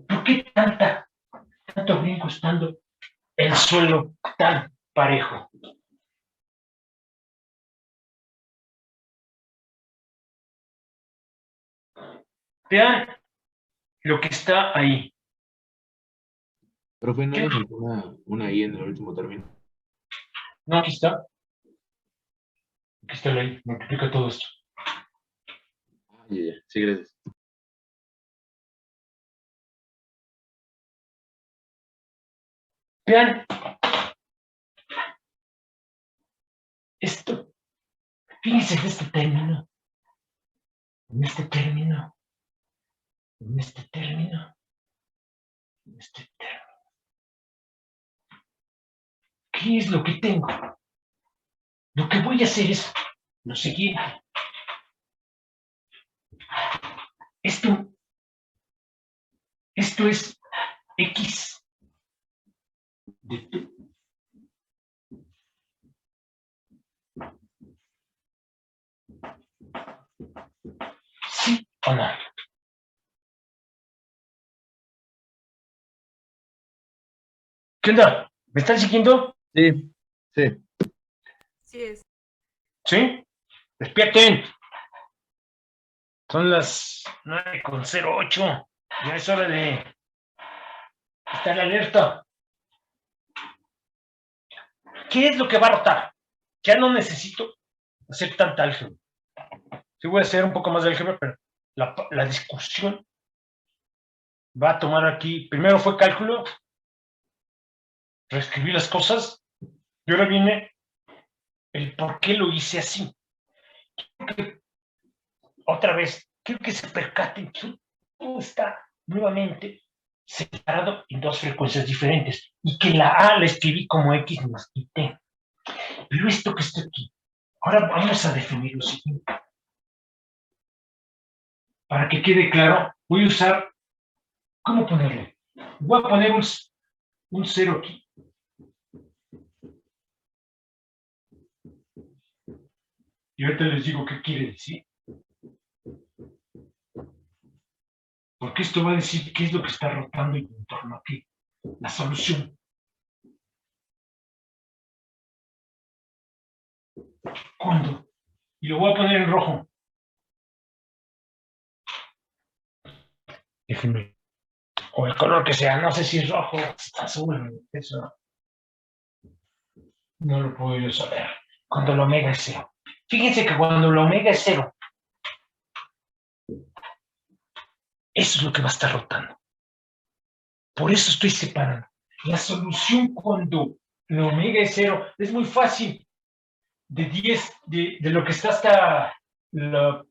¿Por qué tanto brinco estando el suelo tan parejo? Vean lo que está ahí. Profe, ¿no ¿Qué? le faltó una I en el último término? No, aquí está. Aquí está la I. Multiplica todo esto. Ah, ya. Sí, gracias. Vean Fíjense en este término, en este término, en este término, en este término. ¿Qué es lo que tengo? Lo que voy a hacer es lo siguiente. Esto es X de T. ¿Sí o no? ¿Qué onda? ¿Me están siguiendo? Sí. Sí. Sí es. ¿Sí? ¡Despierten! Son las 9:08. Ya es hora de estar alerta. ¿Qué es lo que va a rotar? Ya no necesito hacer tanta álgebra. Sí voy a hacer un poco más de álgebra, pero la discusión va a tomar aquí. Primero fue cálculo, reescribí las cosas, y ahora viene el por qué lo hice así. Otra vez, quiero que se percaten que todo está nuevamente separado en dos frecuencias diferentes y que la A la escribí como X más y T. Pero esto que está aquí, ahora vamos a definir lo siguiente. Para que quede claro, voy a usar, ¿cómo ponerle? Voy a poner un 0 aquí. Y ahorita les digo qué quiere decir. Porque esto va a decir qué es lo que está rotando en torno aquí. La solución. ¿Cuándo? Y lo voy a poner en rojo. Déjenme. O el color que sea, no sé si es rojo, azul, eso no lo puedo yo saber. Cuando el omega es 0. Fíjense que cuando el omega es 0, eso es lo que va a estar rotando. Por eso estoy separando. La solución cuando el omega es 0 es muy fácil. De 10, de lo que está hasta la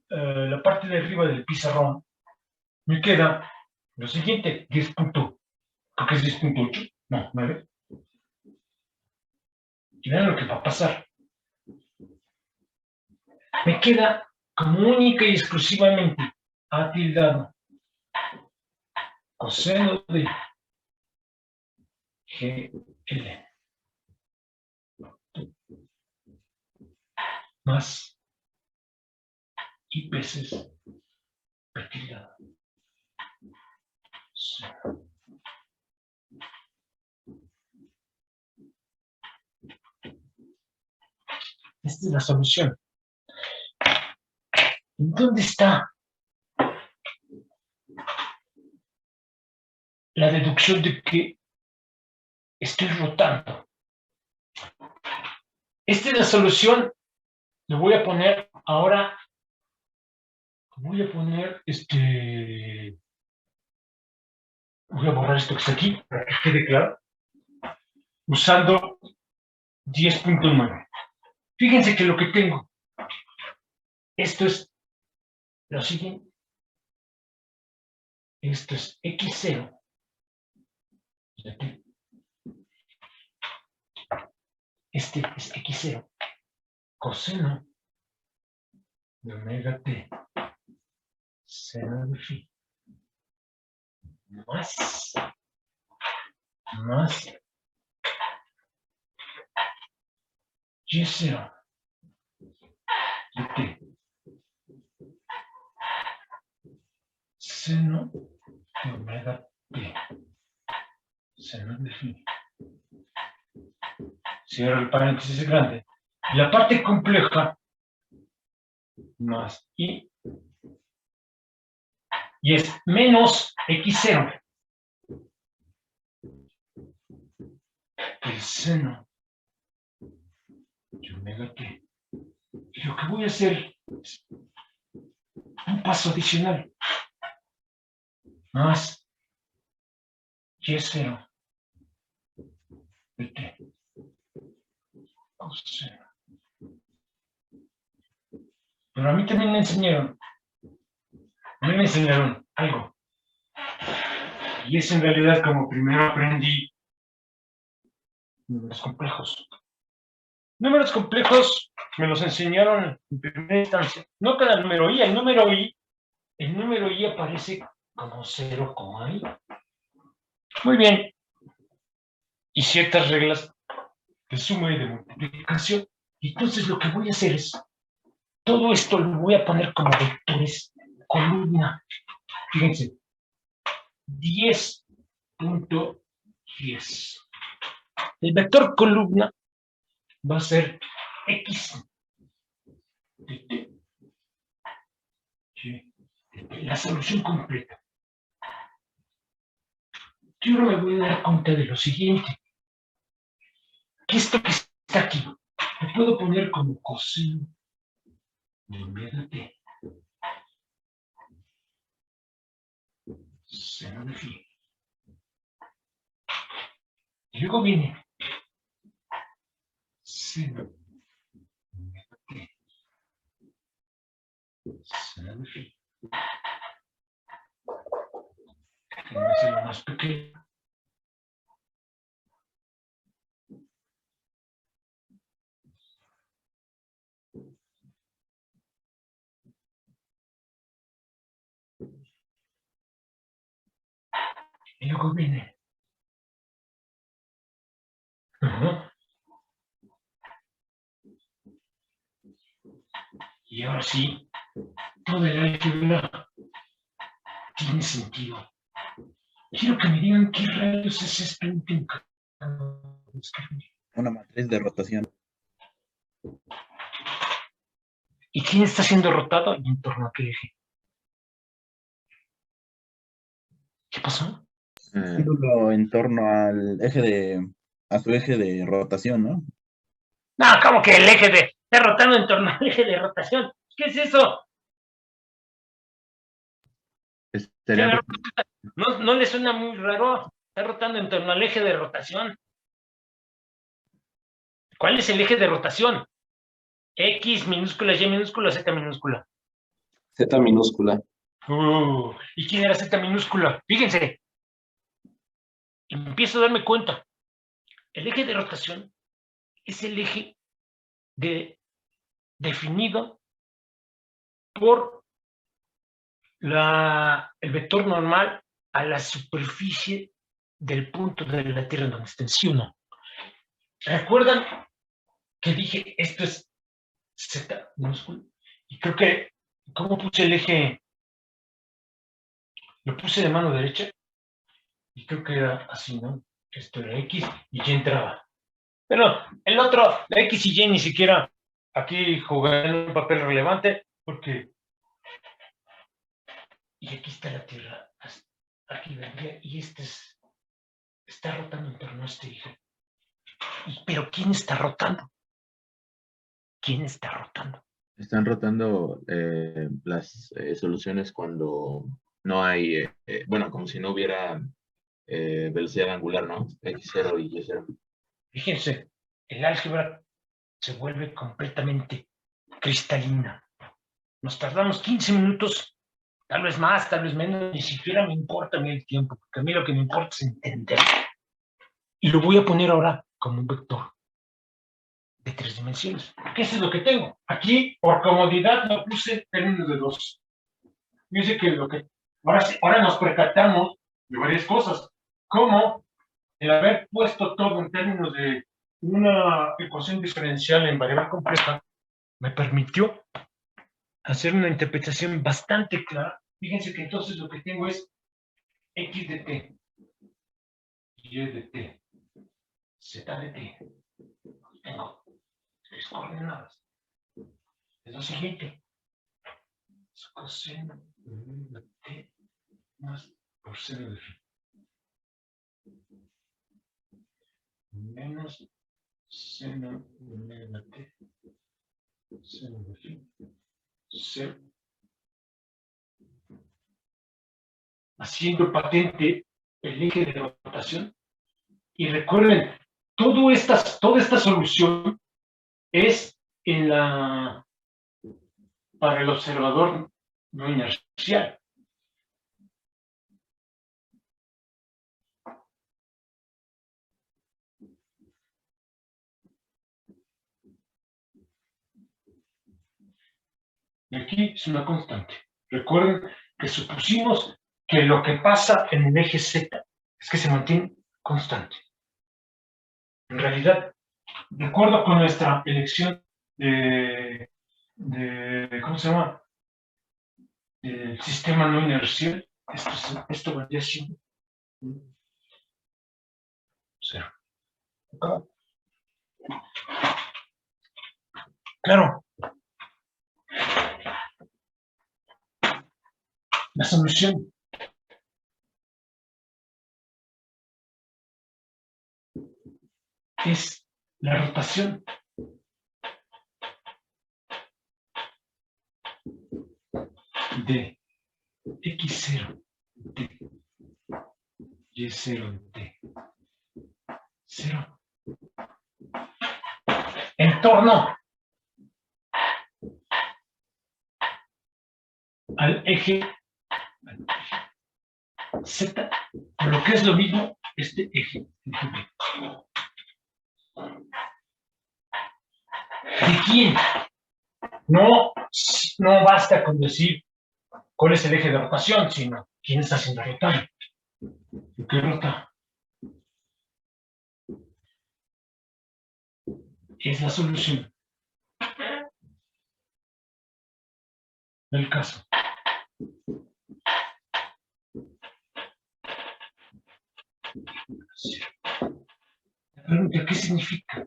parte de arriba del pizarrón, me queda lo siguiente, 10 punto, creo que es 10.8, no, 9. Y vean lo que va a pasar. Me queda como única y exclusivamente A tildado coseno de GL más I veces P tildado. Esta es la solución. ¿Dónde está la deducción de que estoy rotando? Esta es la solución. Le voy a poner ahora, voy a borrar esto que está aquí para que quede claro, usando 10.9. Fíjense que lo que tengo, esto es lo siguiente, esto es X0, este es X0, coseno de omega t, seno de phi, más Y0 de t, seno de omega t, seno de phi. Cierro el paréntesis grande. La parte compleja más y es menos X0. El seno de omega t. Y lo que voy a hacer es un paso adicional. Más Y0 de t. Coseno Pero a mí también me enseñaron. A mí me enseñaron algo. Y es en realidad como primero aprendí números complejos. Números complejos me los enseñaron en primera instancia. No cada número I, el número I aparece como 0, I. Muy bien. Y ciertas reglas de suma y de multiplicación. Y entonces lo que voy a hacer es, todo esto lo voy a poner como vectores, columna. Fíjense, 10.10. El vector columna va a ser X de T. ¿Sí? La solución completa. Yo ahora me voy a dar cuenta de lo siguiente. Que esto que está aquí, lo puedo poner como coseno de omega T. Seno de phi. Y luego viene seno de omega T. Seno de phi. Déjenme hacerlo más pequeño. Y luego viene. Y ahora sí, toda el álgebra tiene sentido. Quiero que me digan qué rayos es esto. Una matriz de rotación. ¿Y quién está siendo rotado y en torno a qué eje? ¿Qué pasó? Círculo en torno al a su eje de rotación, ¿no? No, ¿cómo que el eje está rotando en torno al eje de rotación? ¿Qué es eso? Sería ¿No le suena muy raro? Está rotando en torno al eje de rotación. ¿Cuál es el eje de rotación? X minúscula, Y minúscula, Z minúscula. Z minúscula. ¿Y quién era Z minúscula? Fíjense. Empiezo a darme cuenta. El eje de rotación es el eje definido por el vector normal a la superficie del punto de la Tierra en donde está en sí o no. ¿Recuerdan que dije esto es Z minúscula? Y creo que, ¿cómo puse el eje? Lo puse de mano derecha y creo que era así, ¿no? Esto era X y Y entraba. Pero el otro, la X y Y ni siquiera aquí jugaron un papel relevante porque... Y aquí está la Tierra, aquí vendría, y está rotando en torno a este eje. ¿Pero quién está rotando? ¿Quién está rotando? Están rotando las soluciones cuando no hay, bueno, como si no hubiera velocidad angular, ¿no? X0 y Y0. Fíjense, el álgebra se vuelve completamente cristalina. Nos tardamos 15 minutos, tal vez más, tal vez menos, ni siquiera me importa a mí el tiempo, porque a mí lo que me importa es entender. Y lo voy a poner ahora como un vector de 3 dimensiones. ¿Qué es lo que tengo? Aquí, por comodidad, lo puse términos de 2. Fíjense que ahora nos percatamos de varias cosas, como el haber puesto todo en términos de una ecuación diferencial en variable compleja me permitió hacer una interpretación bastante clara. Fíjense que entonces lo que tengo es X de T, Y de T, Z de T. Tengo 3 coordenadas. Es lo siguiente. Es coseno de T más coseno de phi. Menos seno de T, seno de phi. 0. Haciendo patente el eje de rotación. Y recuerden, toda esta solución es en la para el observador no inercial. Y aquí es una constante. Recuerden que supusimos que lo que pasa en el eje Z es que se mantiene constante. En realidad, de acuerdo con nuestra elección de ¿cómo se llama? El sistema no inercial, esto vendría siendo cero. Claro. La solución es la rotación de x0 t y0 t 0 en torno al eje Z, por lo que es lo mismo este eje. ¿De quién? No basta con decir cuál es el eje de rotación, sino quién está haciendo rotar. ¿Lo que rota? Es la solución del caso. La pregunta, ¿qué significa?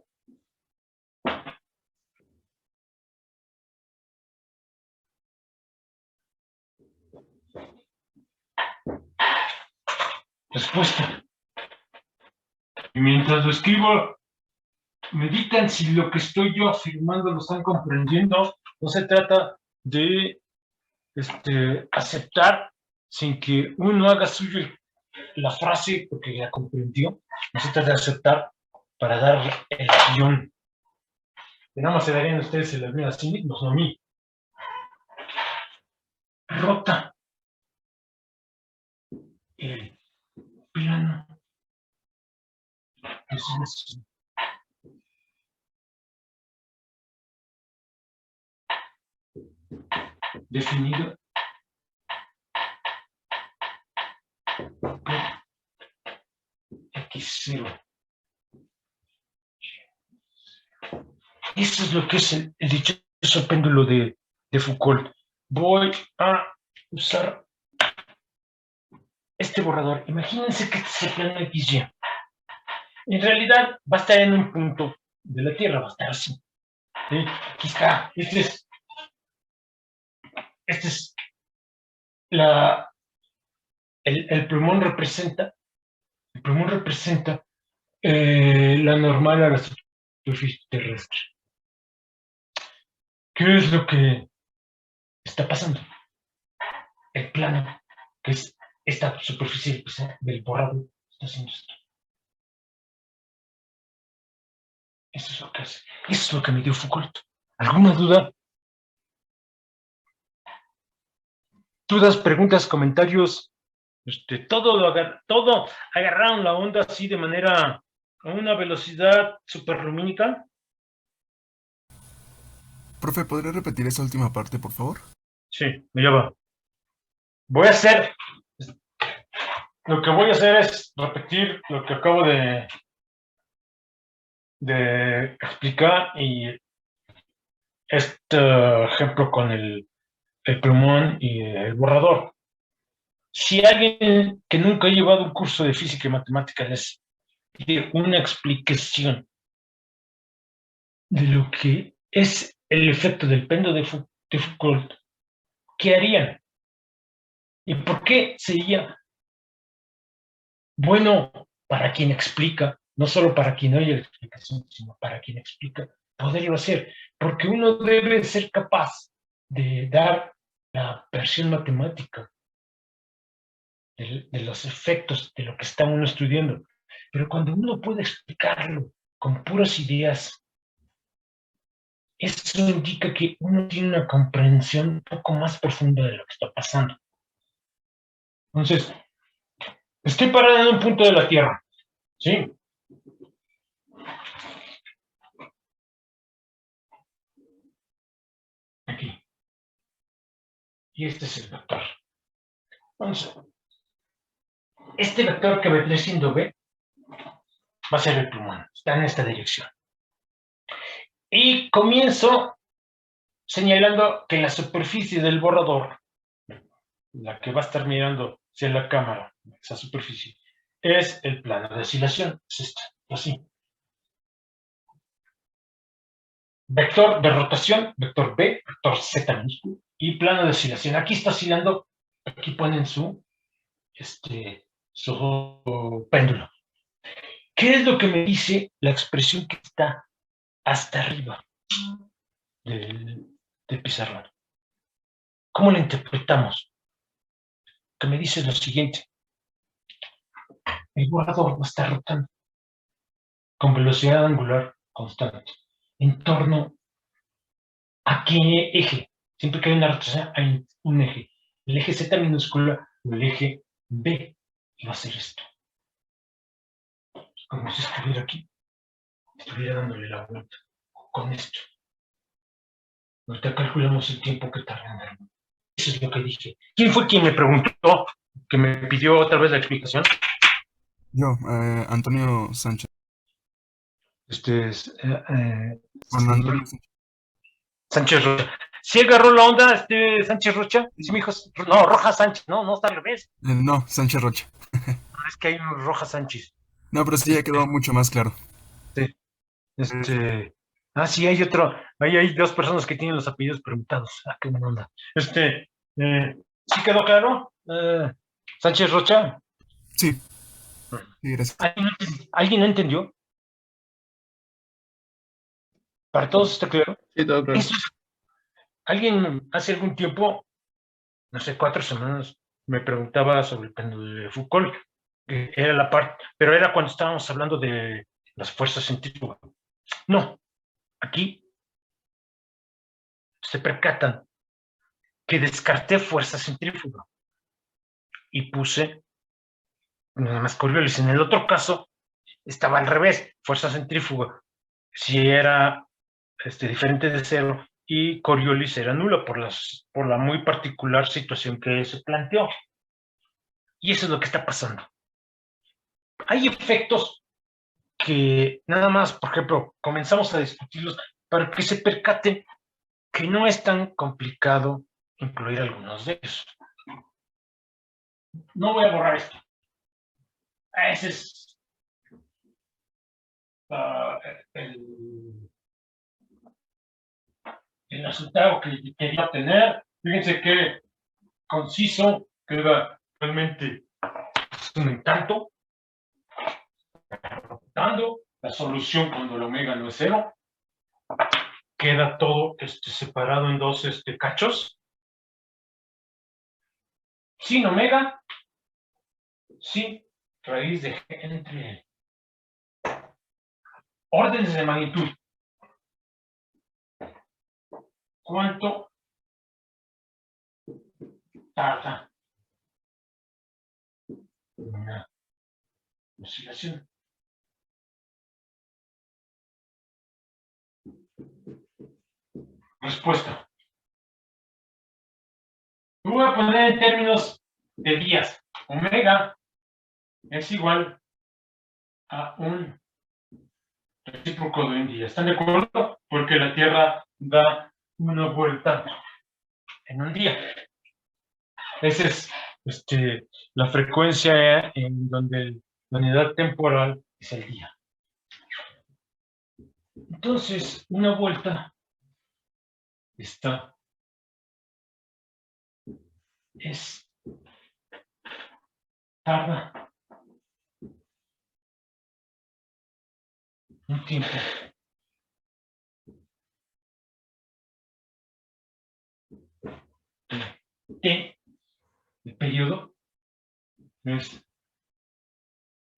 Respuesta. Y mientras lo escribo, meditan si lo que estoy yo afirmando lo están comprendiendo. No se trata de aceptar sin que uno haga suyo la frase porque la comprendió. No se trata de aceptar para dar el guión. Que nada más se darían ustedes el guión a sí mismos, no a mí. Rota el plano. Es definido por x0. Eso es lo que es el dichoso péndulo de Foucault. Voy a usar este borrador. Imagínense que este es el plano XY. En realidad va a estar en un punto de la Tierra, va a estar así. ¿Sí? Aquí está. Este es el plumón representa la normal a la superficie terrestre. ¿Qué es lo que está pasando? El plano, que es esta superficie del borrado, está haciendo esto. Eso es lo que hace. Eso es lo que me dio Foucault. ¿Alguna duda? ¿Dudas, preguntas, comentarios? Todo agarraron la onda así de manera a una velocidad superlumínica. Profe, ¿podría repetir esa última parte, por favor? Sí, ya va. Lo que voy a hacer es repetir lo que acabo de explicar y este ejemplo con el plumón y el borrador. Si alguien que nunca ha llevado un curso de física y matemáticas les pide una explicación de lo que es el efecto del péndulo de Foucault, ¿qué harían? ¿Y por qué sería bueno para quien explica, no solo para quien oye la explicación, sino para quien explica, poderlo hacer? Porque uno debe ser capaz de dar la versión matemática de los efectos de lo que está uno estudiando. Pero cuando uno puede explicarlo con puras ideas, Eso indica que uno tiene una comprensión un poco más profunda de lo que está pasando. Entonces, estoy parado en un punto de la Tierra, ¿sí? Aquí. Y este es el vector. Entonces, este vector que vendré siendo B va a ser el plumón. Está en esta dirección. Y comienzo señalando que la superficie del borrador, la que va a estar mirando hacia la cámara, esa superficie, es el plano de oscilación. Es esta, así. Vector de rotación, vector B, vector Z minúsculo, y plano de oscilación. Aquí está oscilando, aquí ponen su péndulo. ¿Qué es lo que me dice la expresión que está hasta arriba del pizarrón? ¿Cómo la interpretamos? Que me dice lo siguiente. El borrador va a estar rotando con velocidad angular constante. ¿En torno a qué eje? Siempre que hay una rotación hay un eje. El eje Z minúscula o el eje B. Y va a ser esto. Como si estuviera aquí. Estuviera dándole la vuelta. Con esto. Ahorita calculamos el tiempo que tarda en darlo. Eso es lo que dije. ¿Quién fue quien me preguntó, que me pidió otra vez la explicación? Yo, Antonio Sánchez. Bueno, Antonio Sánchez. Sánchez Rocha. ¿Sí agarró la onda Sánchez Rocha? Sí, mi hijo. No, Rojas Sánchez. No está al revés. No, Sánchez Rocha. Es que hay un Rojas Sánchez. No, pero sí ya quedó mucho más claro. Sí. Sí, hay otro. Ahí hay dos personas que tienen los apellidos preguntados. Qué buena onda. ¿Sí quedó claro? Sánchez Rocha. Sí. Sí, gracias. ¿Alguien no entendió? ¿Para todos está claro? Sí, todo claro. Alguien hace algún tiempo, no sé, 4 semanas, me preguntaba sobre el péndulo de Foucault, que era la parte, pero era cuando estábamos hablando de las fuerzas centrífugas. No, aquí se percatan que descarté fuerza centrífuga y puse nada más Coriolis. En el otro caso estaba al revés, fuerza centrífuga. Si era diferente de cero y Coriolis era nula por la muy particular situación que se planteó. Y eso es lo que está pasando. Hay efectos que nada más, por ejemplo, comenzamos a discutirlos para que se percaten que no es tan complicado incluir algunos de ellos. No voy a borrar esto. Ese es el resultado que quería obtener. Fíjense qué conciso queda realmente. Es un encanto. La solución cuando la omega no es cero. Queda todo separado en dos cachos. Sin omega, sin raíz de g entre órdenes de magnitud. ¿Cuánto tarda una oscilación? Respuesta. Lo voy a poner en términos de días. Omega es igual a un recíproco de un día. ¿Están de acuerdo? Porque la Tierra da una vuelta en un día. Esa es la frecuencia en donde la unidad temporal es el día. Entonces, una vuelta tarda un tiempo T, el periodo, es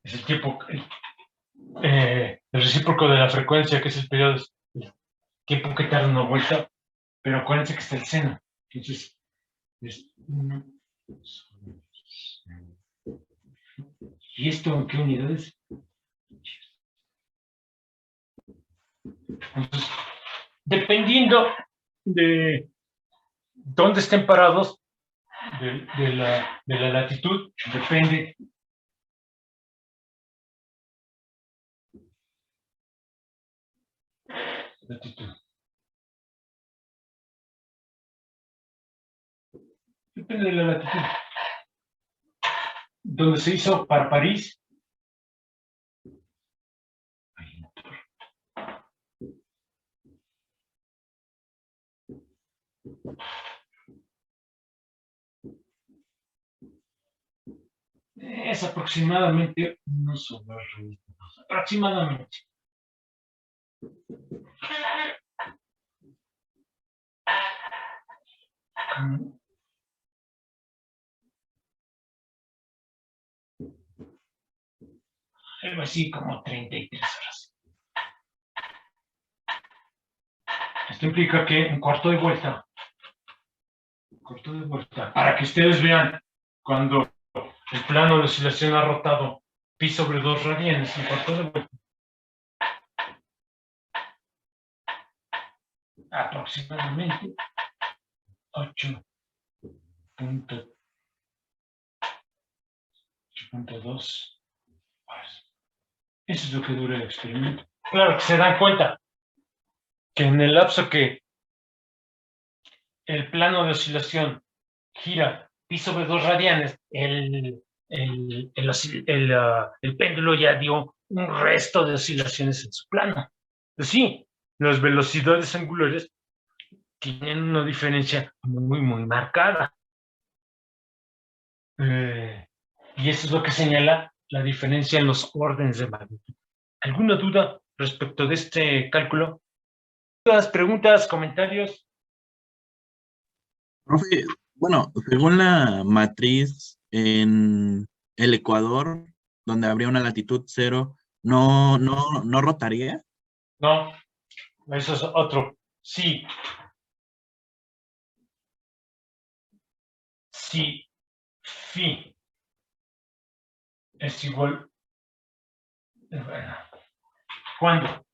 el tiempo, el recíproco de la frecuencia, que es el periodo, tiempo que tarda una vuelta, pero acuérdense que está el seno. Entonces, es 1 sobre 6. ¿Y esto en qué unidades? Entonces, dependiendo de dónde estén parados, de la latitud, depende latitud. Depende de la latitud. Donde se hizo para París. Es aproximadamente 1 sobre raíz de 2. Aproximadamente. Algo así como 33 horas. Esto implica que un cuarto de vuelta, para que ustedes vean cuando el plano de oscilación ha rotado pi sobre 2 radianes, un cuarto de vuelta, aproximadamente 8.2 horas. Eso es lo que dura el experimento. Claro que se dan cuenta que en el lapso que el plano de oscilación gira pi sobre 2 radianes, el péndulo ya dio un resto de oscilaciones en su plano. Pues sí, las velocidades angulares tienen una diferencia muy, muy marcada. Y eso es lo que señala la diferencia en los órdenes de magnitud. ¿Alguna duda respecto de este cálculo? ¿Dudas, preguntas, comentarios? Profe, bueno, según la matriz en el Ecuador, donde habría una latitud 0, ¿no rotaría? No, eso es otro. Sí. Si phi es igual. Bueno, ¿cuándo?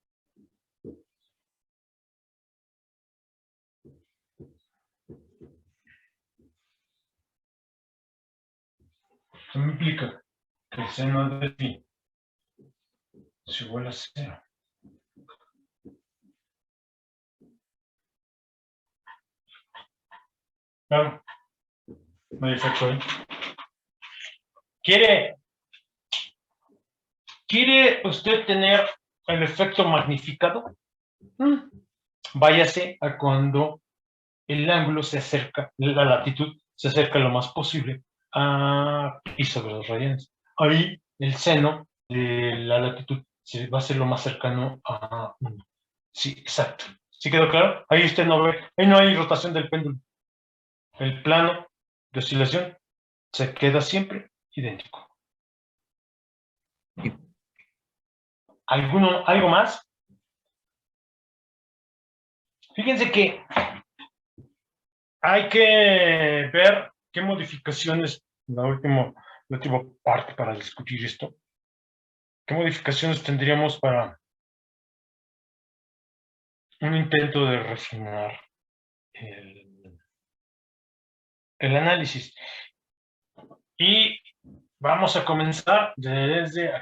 Eso me implica que el seno de phi es igual a 0. Claro, no hay efecto ahí. ¿Quiere usted tener el efecto magnificado? Váyase a cuando el ángulo se acerca, la latitud se acerca lo más posible a pi sobre 2 radianes. Ahí el seno de la latitud va a ser lo más cercano a 1. Sí, exacto. ¿Sí quedó claro? Ahí usted no ve, ahí no hay rotación del péndulo. El plano de oscilación se queda siempre idéntico. ¿Algo más? Fíjense que hay que ver qué modificaciones, la última parte para discutir esto, qué modificaciones tendríamos para un intento de refinar el análisis. Y vamos a comenzar desde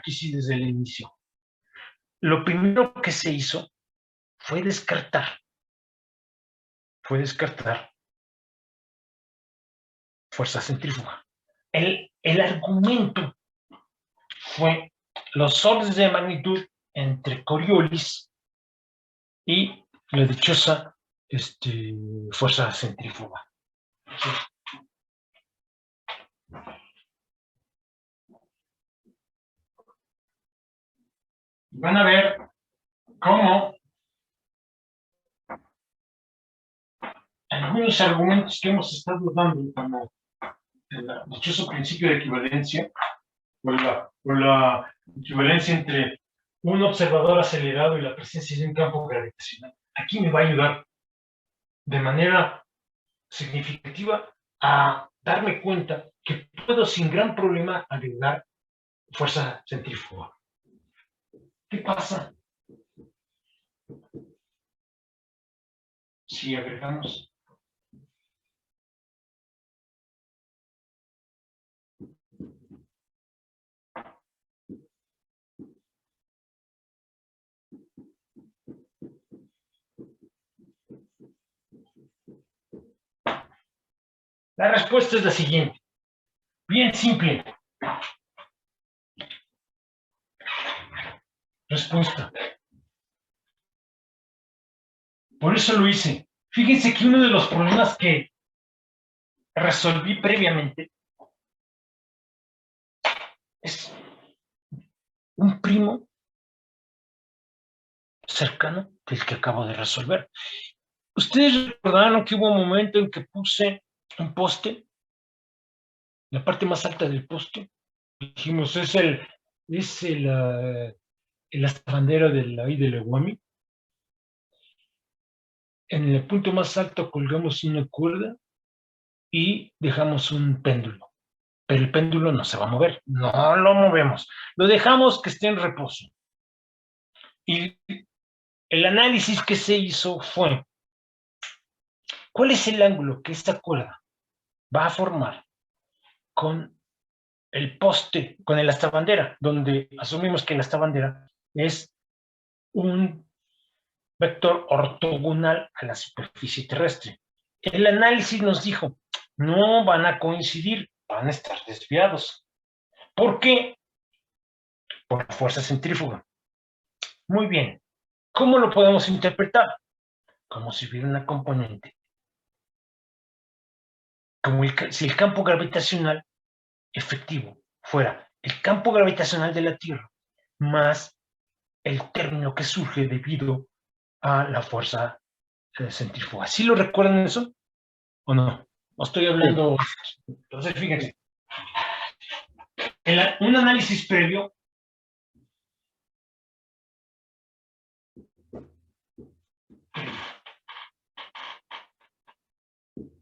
el inicio. Lo primero que se hizo fue descartar fuerza centrífuga. El argumento fue los órdenes de magnitud entre Coriolis y la dichosa fuerza centrífuga. Van a ver cómo algunos argumentos que hemos estado dando, como el dichoso principio de equivalencia, o la equivalencia entre un observador acelerado y la presencia de un campo gravitacional, aquí me va a ayudar de manera significativa a darme cuenta que puedo sin gran problema agregar fuerza centrífuga. ¿Qué pasa si agregamos la respuesta es la siguiente, bien simple. Respuesta. Por eso lo hice. Fíjense que uno de los problemas que resolví previamente es un primo cercano del que acabo de resolver. Ustedes recordaron que hubo un momento en que puse un poste, la parte más alta del poste, dijimos es el bandera del Leguami. En el punto más alto colgamos una cuerda y dejamos un péndulo. Pero el péndulo no se va a mover, no lo movemos, lo dejamos que esté en reposo. Y el análisis que se hizo fue, ¿cuál es el ángulo que esta cuerda va a formar con el poste, con el astabandera, donde asumimos que el astabandera es un vector ortogonal a la superficie terrestre? El análisis nos dijo, no van a coincidir, van a estar desviados. ¿Por qué? Por la fuerza centrífuga. Muy bien. ¿Cómo lo podemos interpretar? Como si hubiera una componente. Como si el campo gravitacional efectivo fuera el campo gravitacional de la Tierra más el término que surge debido a la fuerza centrífuga. ¿Sí lo recuerdan eso? ¿O no? No estoy hablando... Entonces, fíjense. Un análisis previo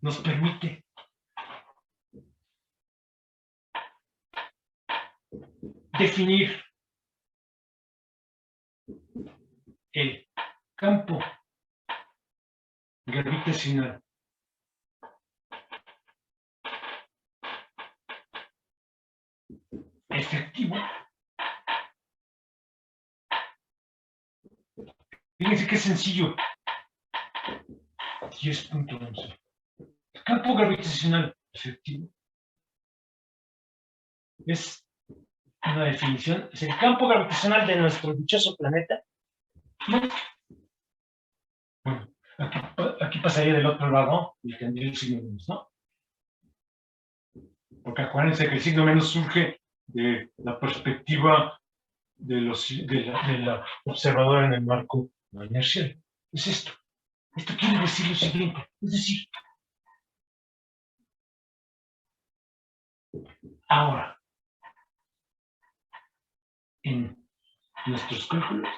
nos permite definir el campo gravitacional efectivo. Fíjense qué sencillo. 10.11. El campo gravitacional efectivo es una definición, es el campo gravitacional de nuestro dichoso planeta. Bueno, aquí pasaría del otro lado y tendría el signo menos, ¿no? Porque acuérdense que el signo menos surge de la perspectiva de la observadora en el marco no inercial. Es esto. Esto quiere decir lo siguiente. Es decir, ahora, en nuestros cálculos,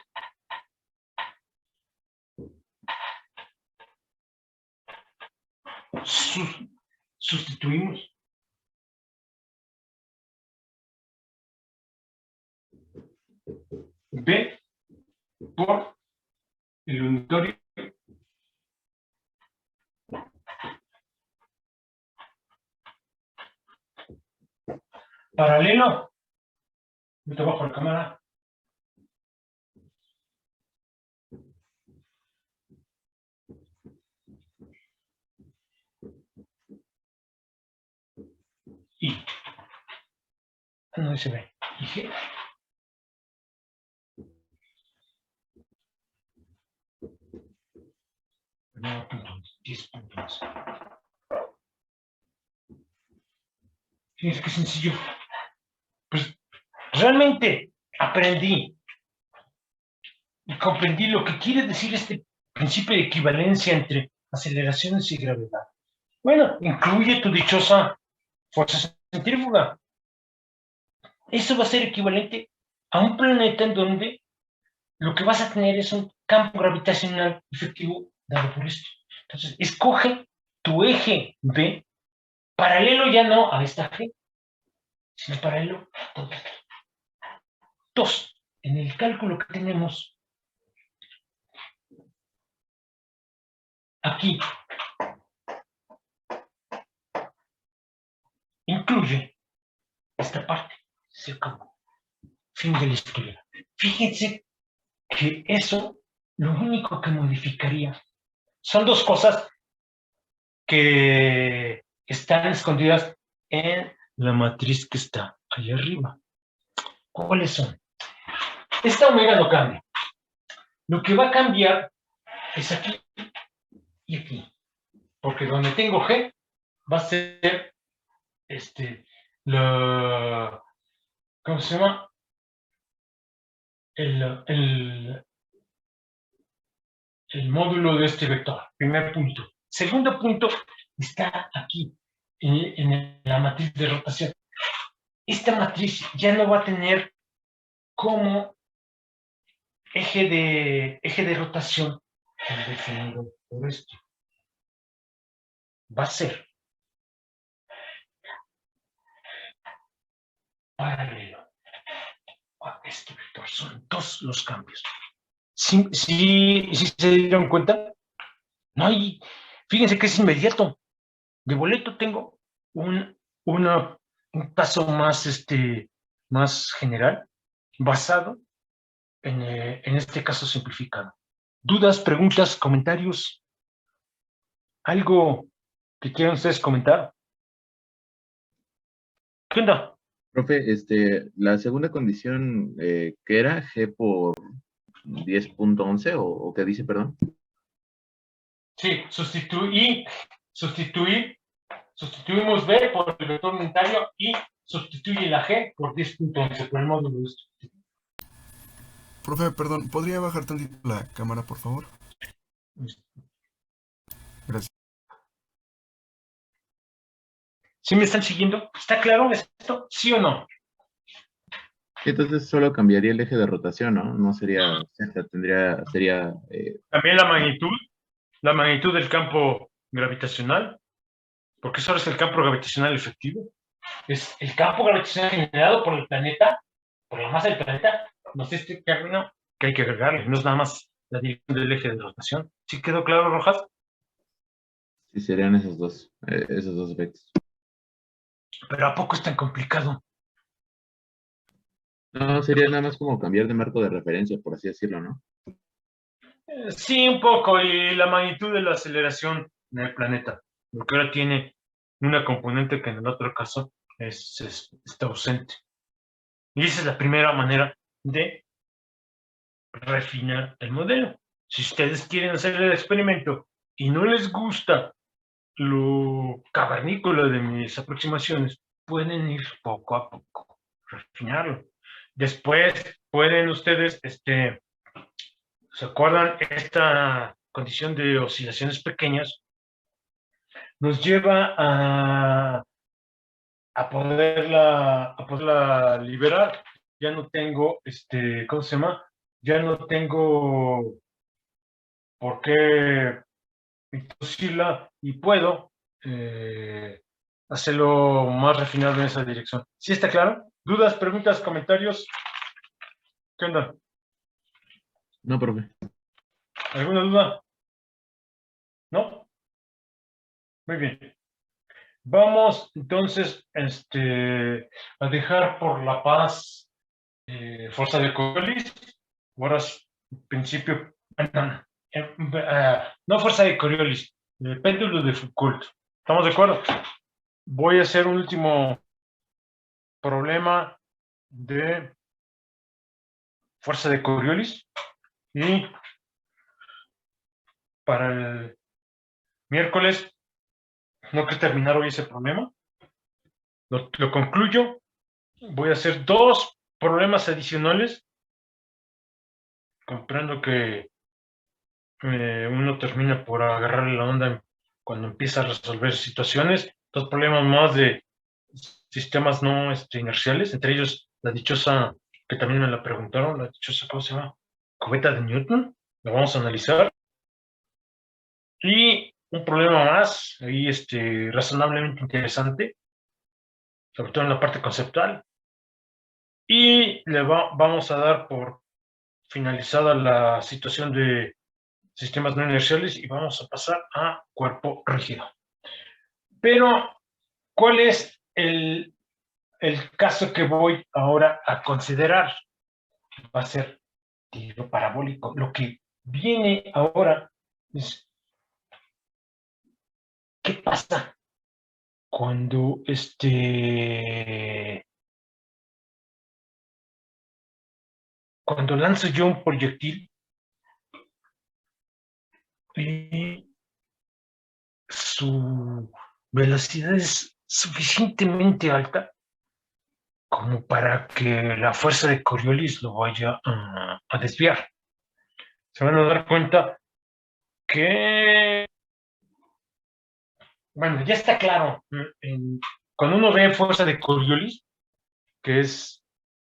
sustituimos B por el unitario paralelo. Yo te bajo la cámara. Y no se ve. Y G. No, 10.11. Fíjense qué sencillo. Pues realmente aprendí y comprendí lo que quiere decir este principio de equivalencia entre aceleraciones y gravedad. Bueno, incluye tu dichosa fuerza centrífuga. Eso va a ser equivalente a un planeta en donde lo que vas a tener es un campo gravitacional efectivo dado por esto. Entonces, escoge tu eje B, paralelo ya no a esta G, sino paralelo a todo esto. 2. En el cálculo que tenemos aquí, incluye esta parte. Se acabó. Fin de la historia. Fíjense que eso, lo único que modificaría, son dos cosas que están escondidas en la matriz que está ahí arriba. ¿Cuáles son? Esta omega no cambia. Lo que va a cambiar es aquí y aquí. Porque donde tengo G va a ser ¿cómo se llama? El módulo de este vector. Primer punto. Segundo punto está aquí, en la matriz de rotación. Esta matriz ya no va a tener como eje de rotación definido por esto. Va a ser paralelo a este vector. Son dos los cambios. Si se dieron cuenta, no hay, fíjense que es inmediato. De boleto tengo un paso más, más general, basado en este caso simplificado. ¿Dudas, preguntas, comentarios? ¿Algo que quieran ustedes comentar? ¿Qué onda? Profe, la segunda condición, ¿qué era? ¿G por 10.11 o qué dice, perdón? Sí, sustituimos B por el vector unitario y sustituye la G por 10.11 por el módulo de esto. Profe, perdón, ¿podría bajar tantito la cámara, por favor? Gracias. ¿Sí me están siguiendo? ¿Está claro esto? ¿Sí o no? Entonces solo cambiaría el eje de rotación, ¿no? No sería Z, sería... También la magnitud del campo gravitacional, porque eso es el campo gravitacional efectivo. Es el campo gravitacional generado por el planeta, por la masa del planeta, no sé este término que hay que agregarle, no es nada más la dirección del eje de rotación. ¿Sí quedó claro, Rojas? Sí, serían esos dos vectores. Pero ¿a poco es tan complicado? No, sería nada más como cambiar de marco de referencia, por así decirlo, ¿no? Sí, un poco, y la magnitud de la aceleración en el planeta, porque ahora tiene una componente que en el otro caso está ausente. Y esa es la primera manera de refinar el modelo. Si ustedes quieren hacer el experimento y no les gusta lo cavernícola de mis aproximaciones, pueden ir poco a poco, refinarlo. Después pueden ustedes, ¿se acuerdan? Esta condición de oscilaciones pequeñas nos lleva a poderla liberar. Ya no tengo, ¿cómo se llama? Ya no tengo por qué introducirla y puedo hacerlo más refinado en esa dirección. ¿Sí está claro? ¿Dudas, preguntas, comentarios? ¿Qué onda? No, profe. ¿Alguna duda? ¿No? Muy bien. Vamos entonces a dejar por la paz fuerza de Coriolis. Ahora es principio, no fuerza de Coriolis, el péndulo de Foucault. ¿Estamos de acuerdo? Voy a hacer un último problema de fuerza de Coriolis y para el miércoles no quiero terminar hoy ese problema. Lo concluyo. Voy a hacer 2 problemas adicionales. Comprendo que uno termina por agarrarle la onda cuando empieza a resolver situaciones. 2 problemas más de sistemas no inerciales, entre ellos la dichosa, que también me la preguntaron, la dichosa, ¿cómo se llama? Cubeta de Newton. lo vamos a analizar. Y un problema más, ahí razonablemente interesante, sobre todo en la parte conceptual. Y vamos a dar por finalizada la situación de sistemas no inerciales y vamos a pasar a cuerpo rígido. Pero, ¿cuál es el caso que voy ahora a considerar? Va a ser tiro parabólico. Lo que viene ahora es, ¿qué pasa cuando cuando lanzo yo un proyectil y su velocidad es suficientemente alta como para que la fuerza de Coriolis lo vaya a desviar? Se van a dar cuenta que, bueno, ya está claro, cuando uno ve fuerza de Coriolis, que es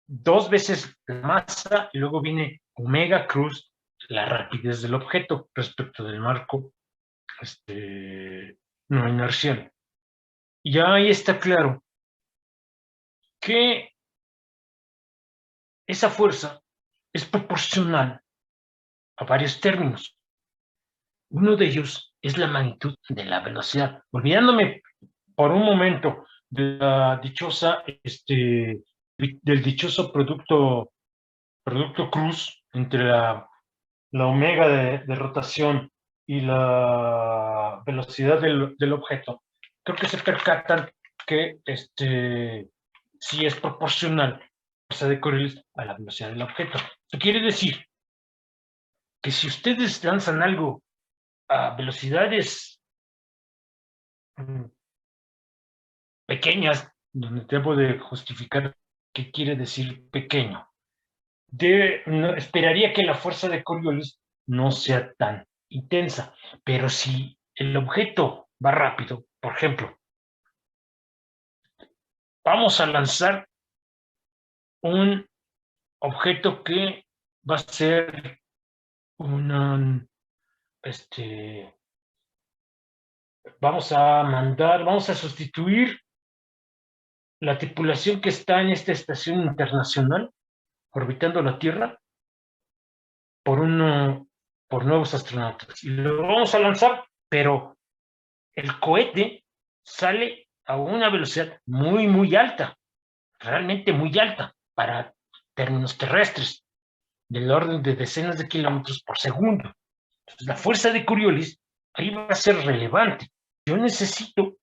2 veces la masa y luego viene omega cruz, la rapidez del objeto respecto del marco no inercial. Ya ahí está claro que esa fuerza es proporcional a varios términos. Uno de ellos es la magnitud de la velocidad. Olvidándome por un momento de la dichosa, del dichoso producto cruz entre la omega de rotación y la velocidad del objeto, creo que se percatan que sí es proporcional la fuerza de Coriolis a la velocidad del objeto. Esto quiere decir que si ustedes lanzan algo a velocidades pequeñas, donde debo de justificar qué quiere decir pequeño, esperaría que la fuerza de Coriolis no sea tan intensa, pero si el objeto va rápido, por ejemplo, vamos a lanzar un objeto que va a ser vamos a sustituir la tripulación que está en esta estación internacional orbitando la Tierra por nuevos astronautas. Y lo vamos a lanzar, pero el cohete sale a una velocidad muy, muy alta, realmente muy alta para términos terrestres, del orden de decenas de kilómetros por segundo. Entonces, la fuerza de Coriolis ahí va a ser relevante. Yo necesito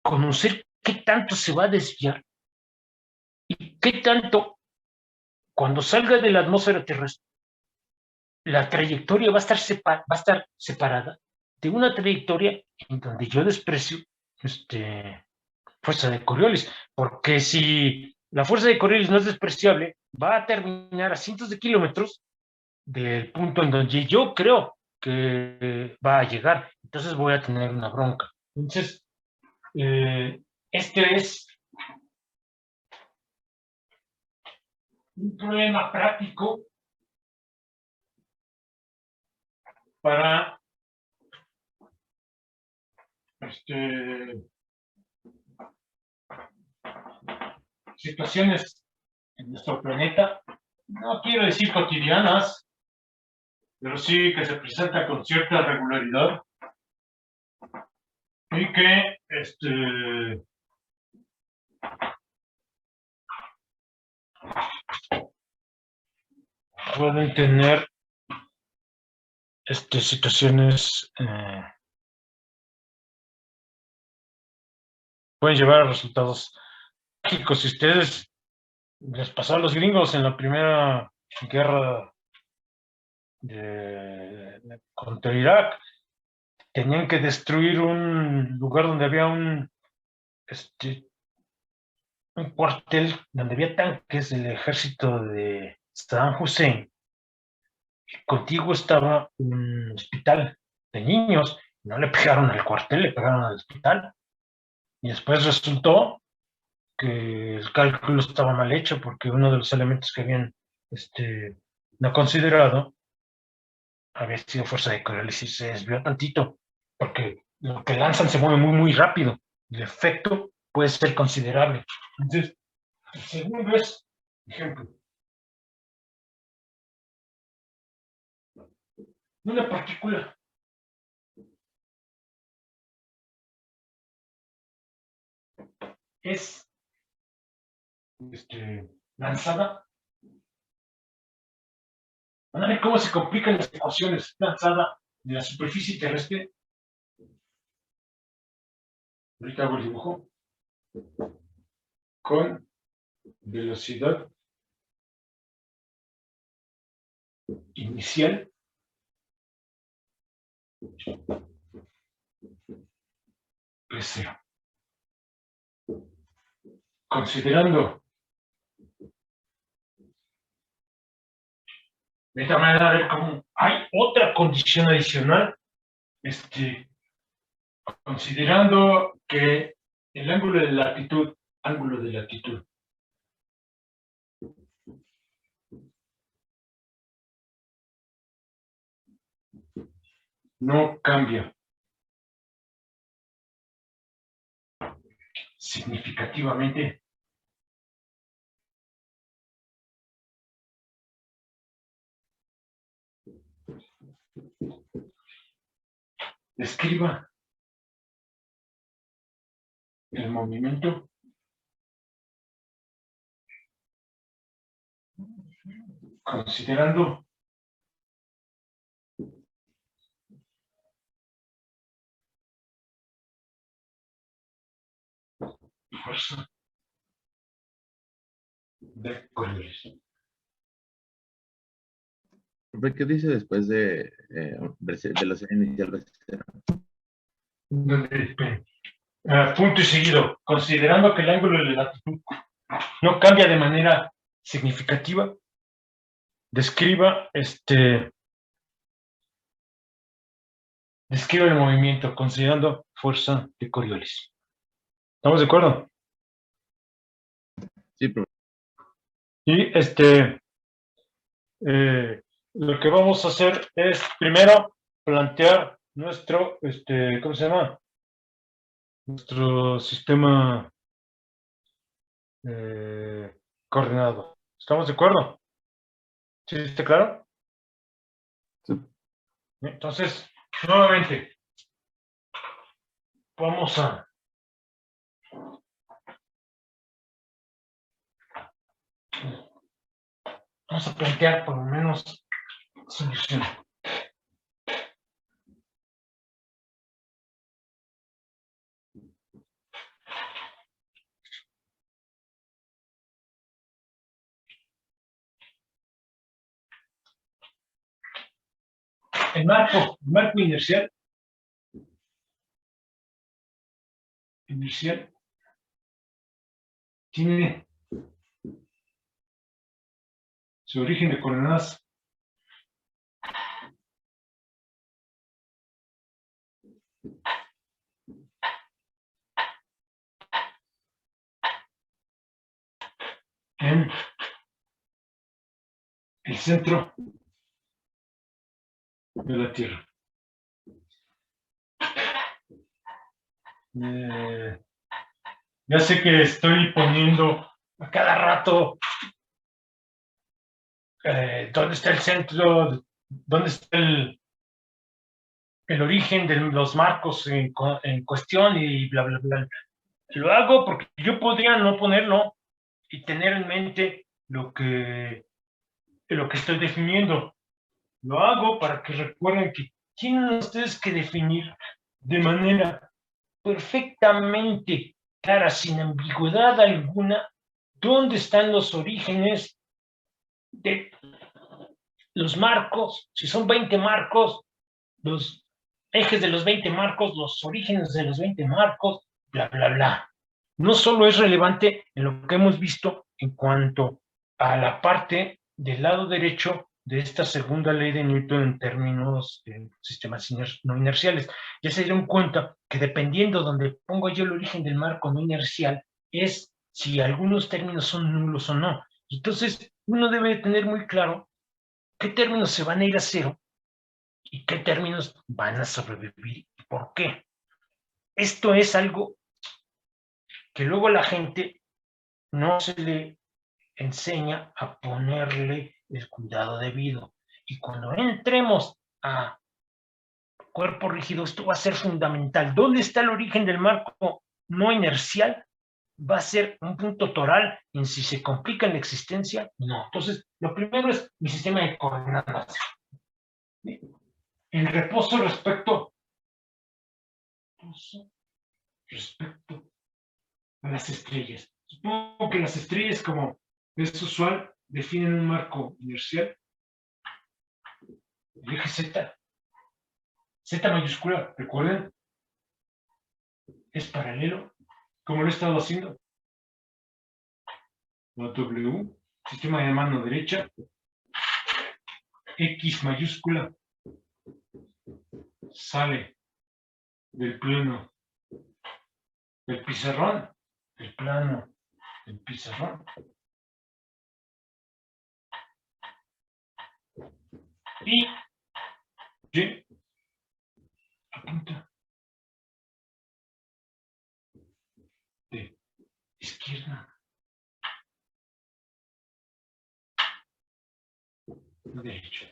conocer qué tanto se va a desviar y qué tanto, cuando salga de la atmósfera terrestre, la trayectoria va a estar separada de una trayectoria en donde yo desprecio fuerza de Coriolis, porque si la fuerza de Coriolis no es despreciable, va a terminar a cientos de kilómetros del punto en donde yo creo que va a llegar. Entonces voy a tener una bronca. Entonces, este es un problema práctico para situaciones en nuestro planeta, no quiero decir cotidianas, pero sí que se presentan con cierta regularidad y que pueden tener situaciones, pueden llevar a resultados trágicos. Si ustedes les pasó a los gringos en la primera guerra contra Irak, tenían que destruir un lugar donde había un cuartel, donde había tanques del ejército de Saddam Hussein. Contigo estaba un hospital de niños, no le pegaron al cuartel, le pegaron al hospital. Y después resultó que el cálculo estaba mal hecho porque uno de los elementos que habían no considerado había sido fuerza de Coriolis, se desvió tantito, porque lo que lanzan se mueve muy, muy rápido. El efecto puede ser considerable. Entonces, el segundo es, ejemplo, una partícula es lanzada. Van a ver cómo se complican las ecuaciones. Lanzada de la superficie terrestre. Ahorita hago el dibujo. Con velocidad inicial P0. Considerando de esta manera, a ver cómo hay otra condición adicional, considerando que el ángulo de latitud, no cambia significativamente, describa el movimiento considerando fuerza de Coriolis. ¿Qué dice después de velocidad inicial? Punto y seguido, considerando que el ángulo de latitud no cambia de manera significativa, describa el movimiento considerando fuerza de Coriolis. ¿Estamos de acuerdo? Sí, profesor. Y lo que vamos a hacer es primero plantear nuestro, ¿cómo se llama? Nuestro sistema coordenado. ¿Estamos de acuerdo? ¿Sí está claro? Sí. Entonces, nuevamente, vamos a plantear por lo menos solución. El marco inercial tiene su origen de coordenadas en el centro de la Tierra. Ya sé que estoy poniendo a cada rato dónde está el centro, dónde está el origen de los marcos en cuestión y bla, bla, bla. Lo hago porque yo podría no ponerlo y tener en mente lo que estoy definiendo. Lo hago para que recuerden que tienen ustedes que definir de manera perfectamente clara, sin ambigüedad alguna, dónde están los orígenes de los marcos. Si son 20 marcos, los ejes de los 20 marcos, los orígenes de los 20 marcos, bla, bla, bla. No solo es relevante en lo que hemos visto en cuanto a la parte del lado derecho de esta segunda ley de Newton en términos de sistemas no inerciales. Ya se dieron cuenta que dependiendo donde pongo yo el origen del marco no inercial, es si algunos términos son nulos o no. Entonces, uno debe tener muy claro qué términos se van a ir a cero y qué términos van a sobrevivir y por qué. Esto es algo que luego la gente no se le enseña a ponerle el cuidado debido. Y cuando entremos a cuerpo rígido, esto va a ser fundamental. ¿Dónde está el origen del marco no inercial? Va a ser un punto toral en si se complica en la existencia, no. Entonces, lo primero es mi sistema de coordenadas. El reposo respecto a las estrellas. Supongo que las estrellas, como es usual, definen un marco inercial. El eje Z, Z mayúscula, recuerden, es paralelo, como lo he estado haciendo. La W, sistema de mano derecha, X mayúscula, sale del plano del pizarrón, del plano del pizarrón. Y Y apunta de izquierda a derecha.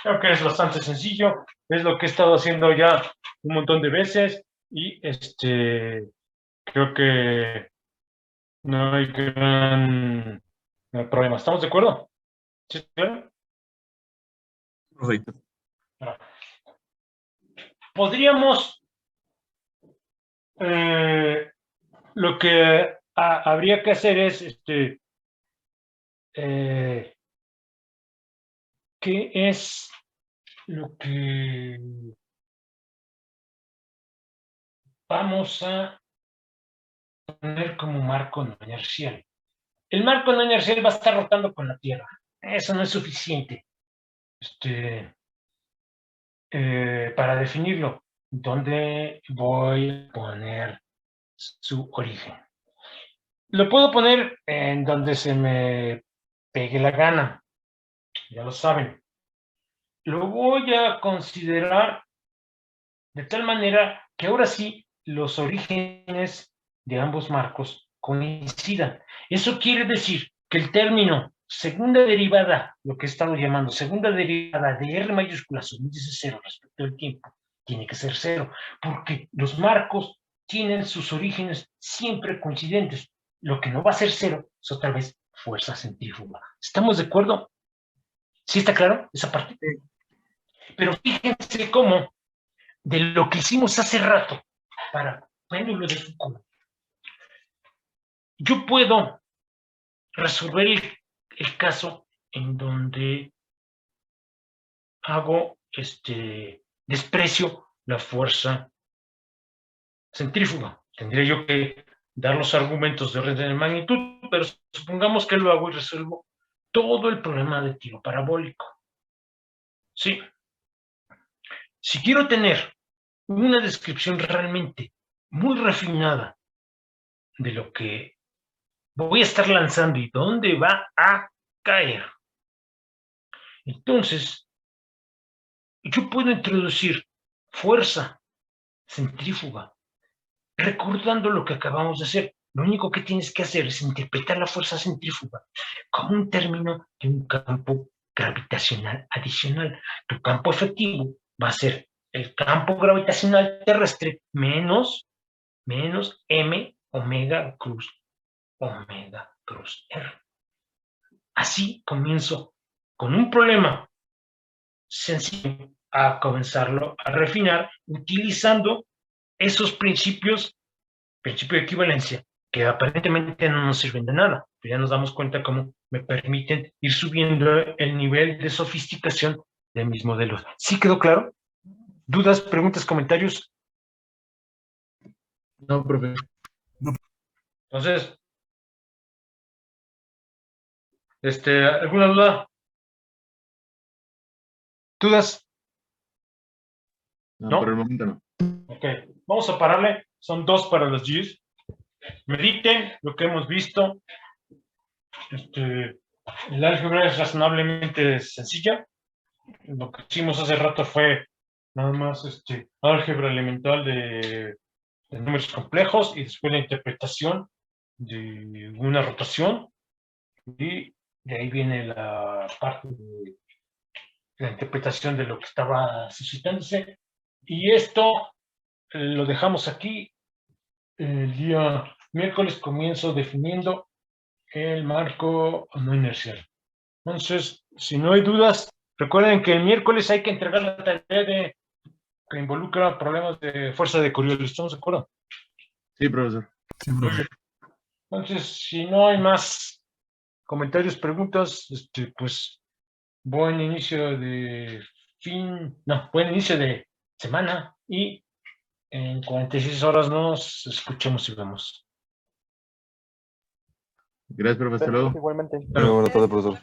Creo que es bastante sencillo, es lo que he estado haciendo ya un montón de veces y creo que no hay gran problema. ¿Estamos de acuerdo? ¿Sí? Perfecto. Podríamos, lo que habría que hacer es, ¿qué es lo que vamos a poner como marco no inercial? El marco no inercial va a estar rotando con la Tierra. Eso no es suficiente para definirlo. ¿Dónde voy a poner su origen? Lo puedo poner en donde se me pegue la gana. Ya lo saben. Lo voy a considerar de tal manera que ahora sí los orígenes de ambos marcos coincidan. Eso quiere decir que el término segunda derivada, lo que he estado llamando segunda derivada de R mayúscula sobre índice cero respecto al tiempo, tiene que ser cero, porque los marcos tienen sus orígenes siempre coincidentes. Lo que no va a ser cero es otra vez fuerza centrífuga. ¿Estamos de acuerdo? ¿Sí está claro esa parte? Pero fíjense cómo de lo que hicimos hace rato para péndulo de Foucault, yo puedo resolver el caso en donde hago desprecio la fuerza centrífuga. Tendría yo que dar los argumentos de orden de magnitud, pero supongamos que lo hago y resuelvo todo el problema de tiro parabólico. Sí. Si quiero tener una descripción realmente muy refinada de lo que voy a estar lanzando y dónde va a caer, entonces yo puedo introducir fuerza centrífuga, recordando lo que acabamos de hacer. Lo único que tienes que hacer es interpretar la fuerza centrífuga como un término de un campo gravitacional adicional. Tu campo efectivo va a ser el campo gravitacional terrestre menos m omega cruz R. Así comienzo con un problema sencillo a comenzarlo a refinar utilizando esos principios, principio de equivalencia, que aparentemente no nos sirven de nada, pero ya nos damos cuenta cómo me permiten ir subiendo el nivel de sofisticación de mis modelos. ¿Sí quedó claro? ¿Dudas, preguntas, comentarios? No, profe. Entonces, ¿alguna duda? ¿Dudas? No, ¿No? por el momento no. Ok, vamos a pararle. Son 2 para los Gs. Mediten lo que hemos visto. El álgebra es razonablemente sencilla. Lo que hicimos hace rato fue nada más álgebra elemental de números complejos y después la interpretación de una rotación, y de ahí viene la parte de la interpretación de lo que estaba suscitándose, y esto lo dejamos aquí. El día miércoles comienzo definiendo el marco no inercial. Entonces, si no hay dudas, recuerden que el miércoles hay que entregar la tarea que involucra problemas de fuerza de Coriolis. ¿Estamos de acuerdo? Sí, profesor. Sí, profe. Entonces, si no hay más comentarios, preguntas, pues buen inicio de buen inicio de semana, y en 46 horas nos escuchamos y vemos. Gracias, profesor. Hasta luego. Igualmente. Hasta luego. Buenas tardes, profesor.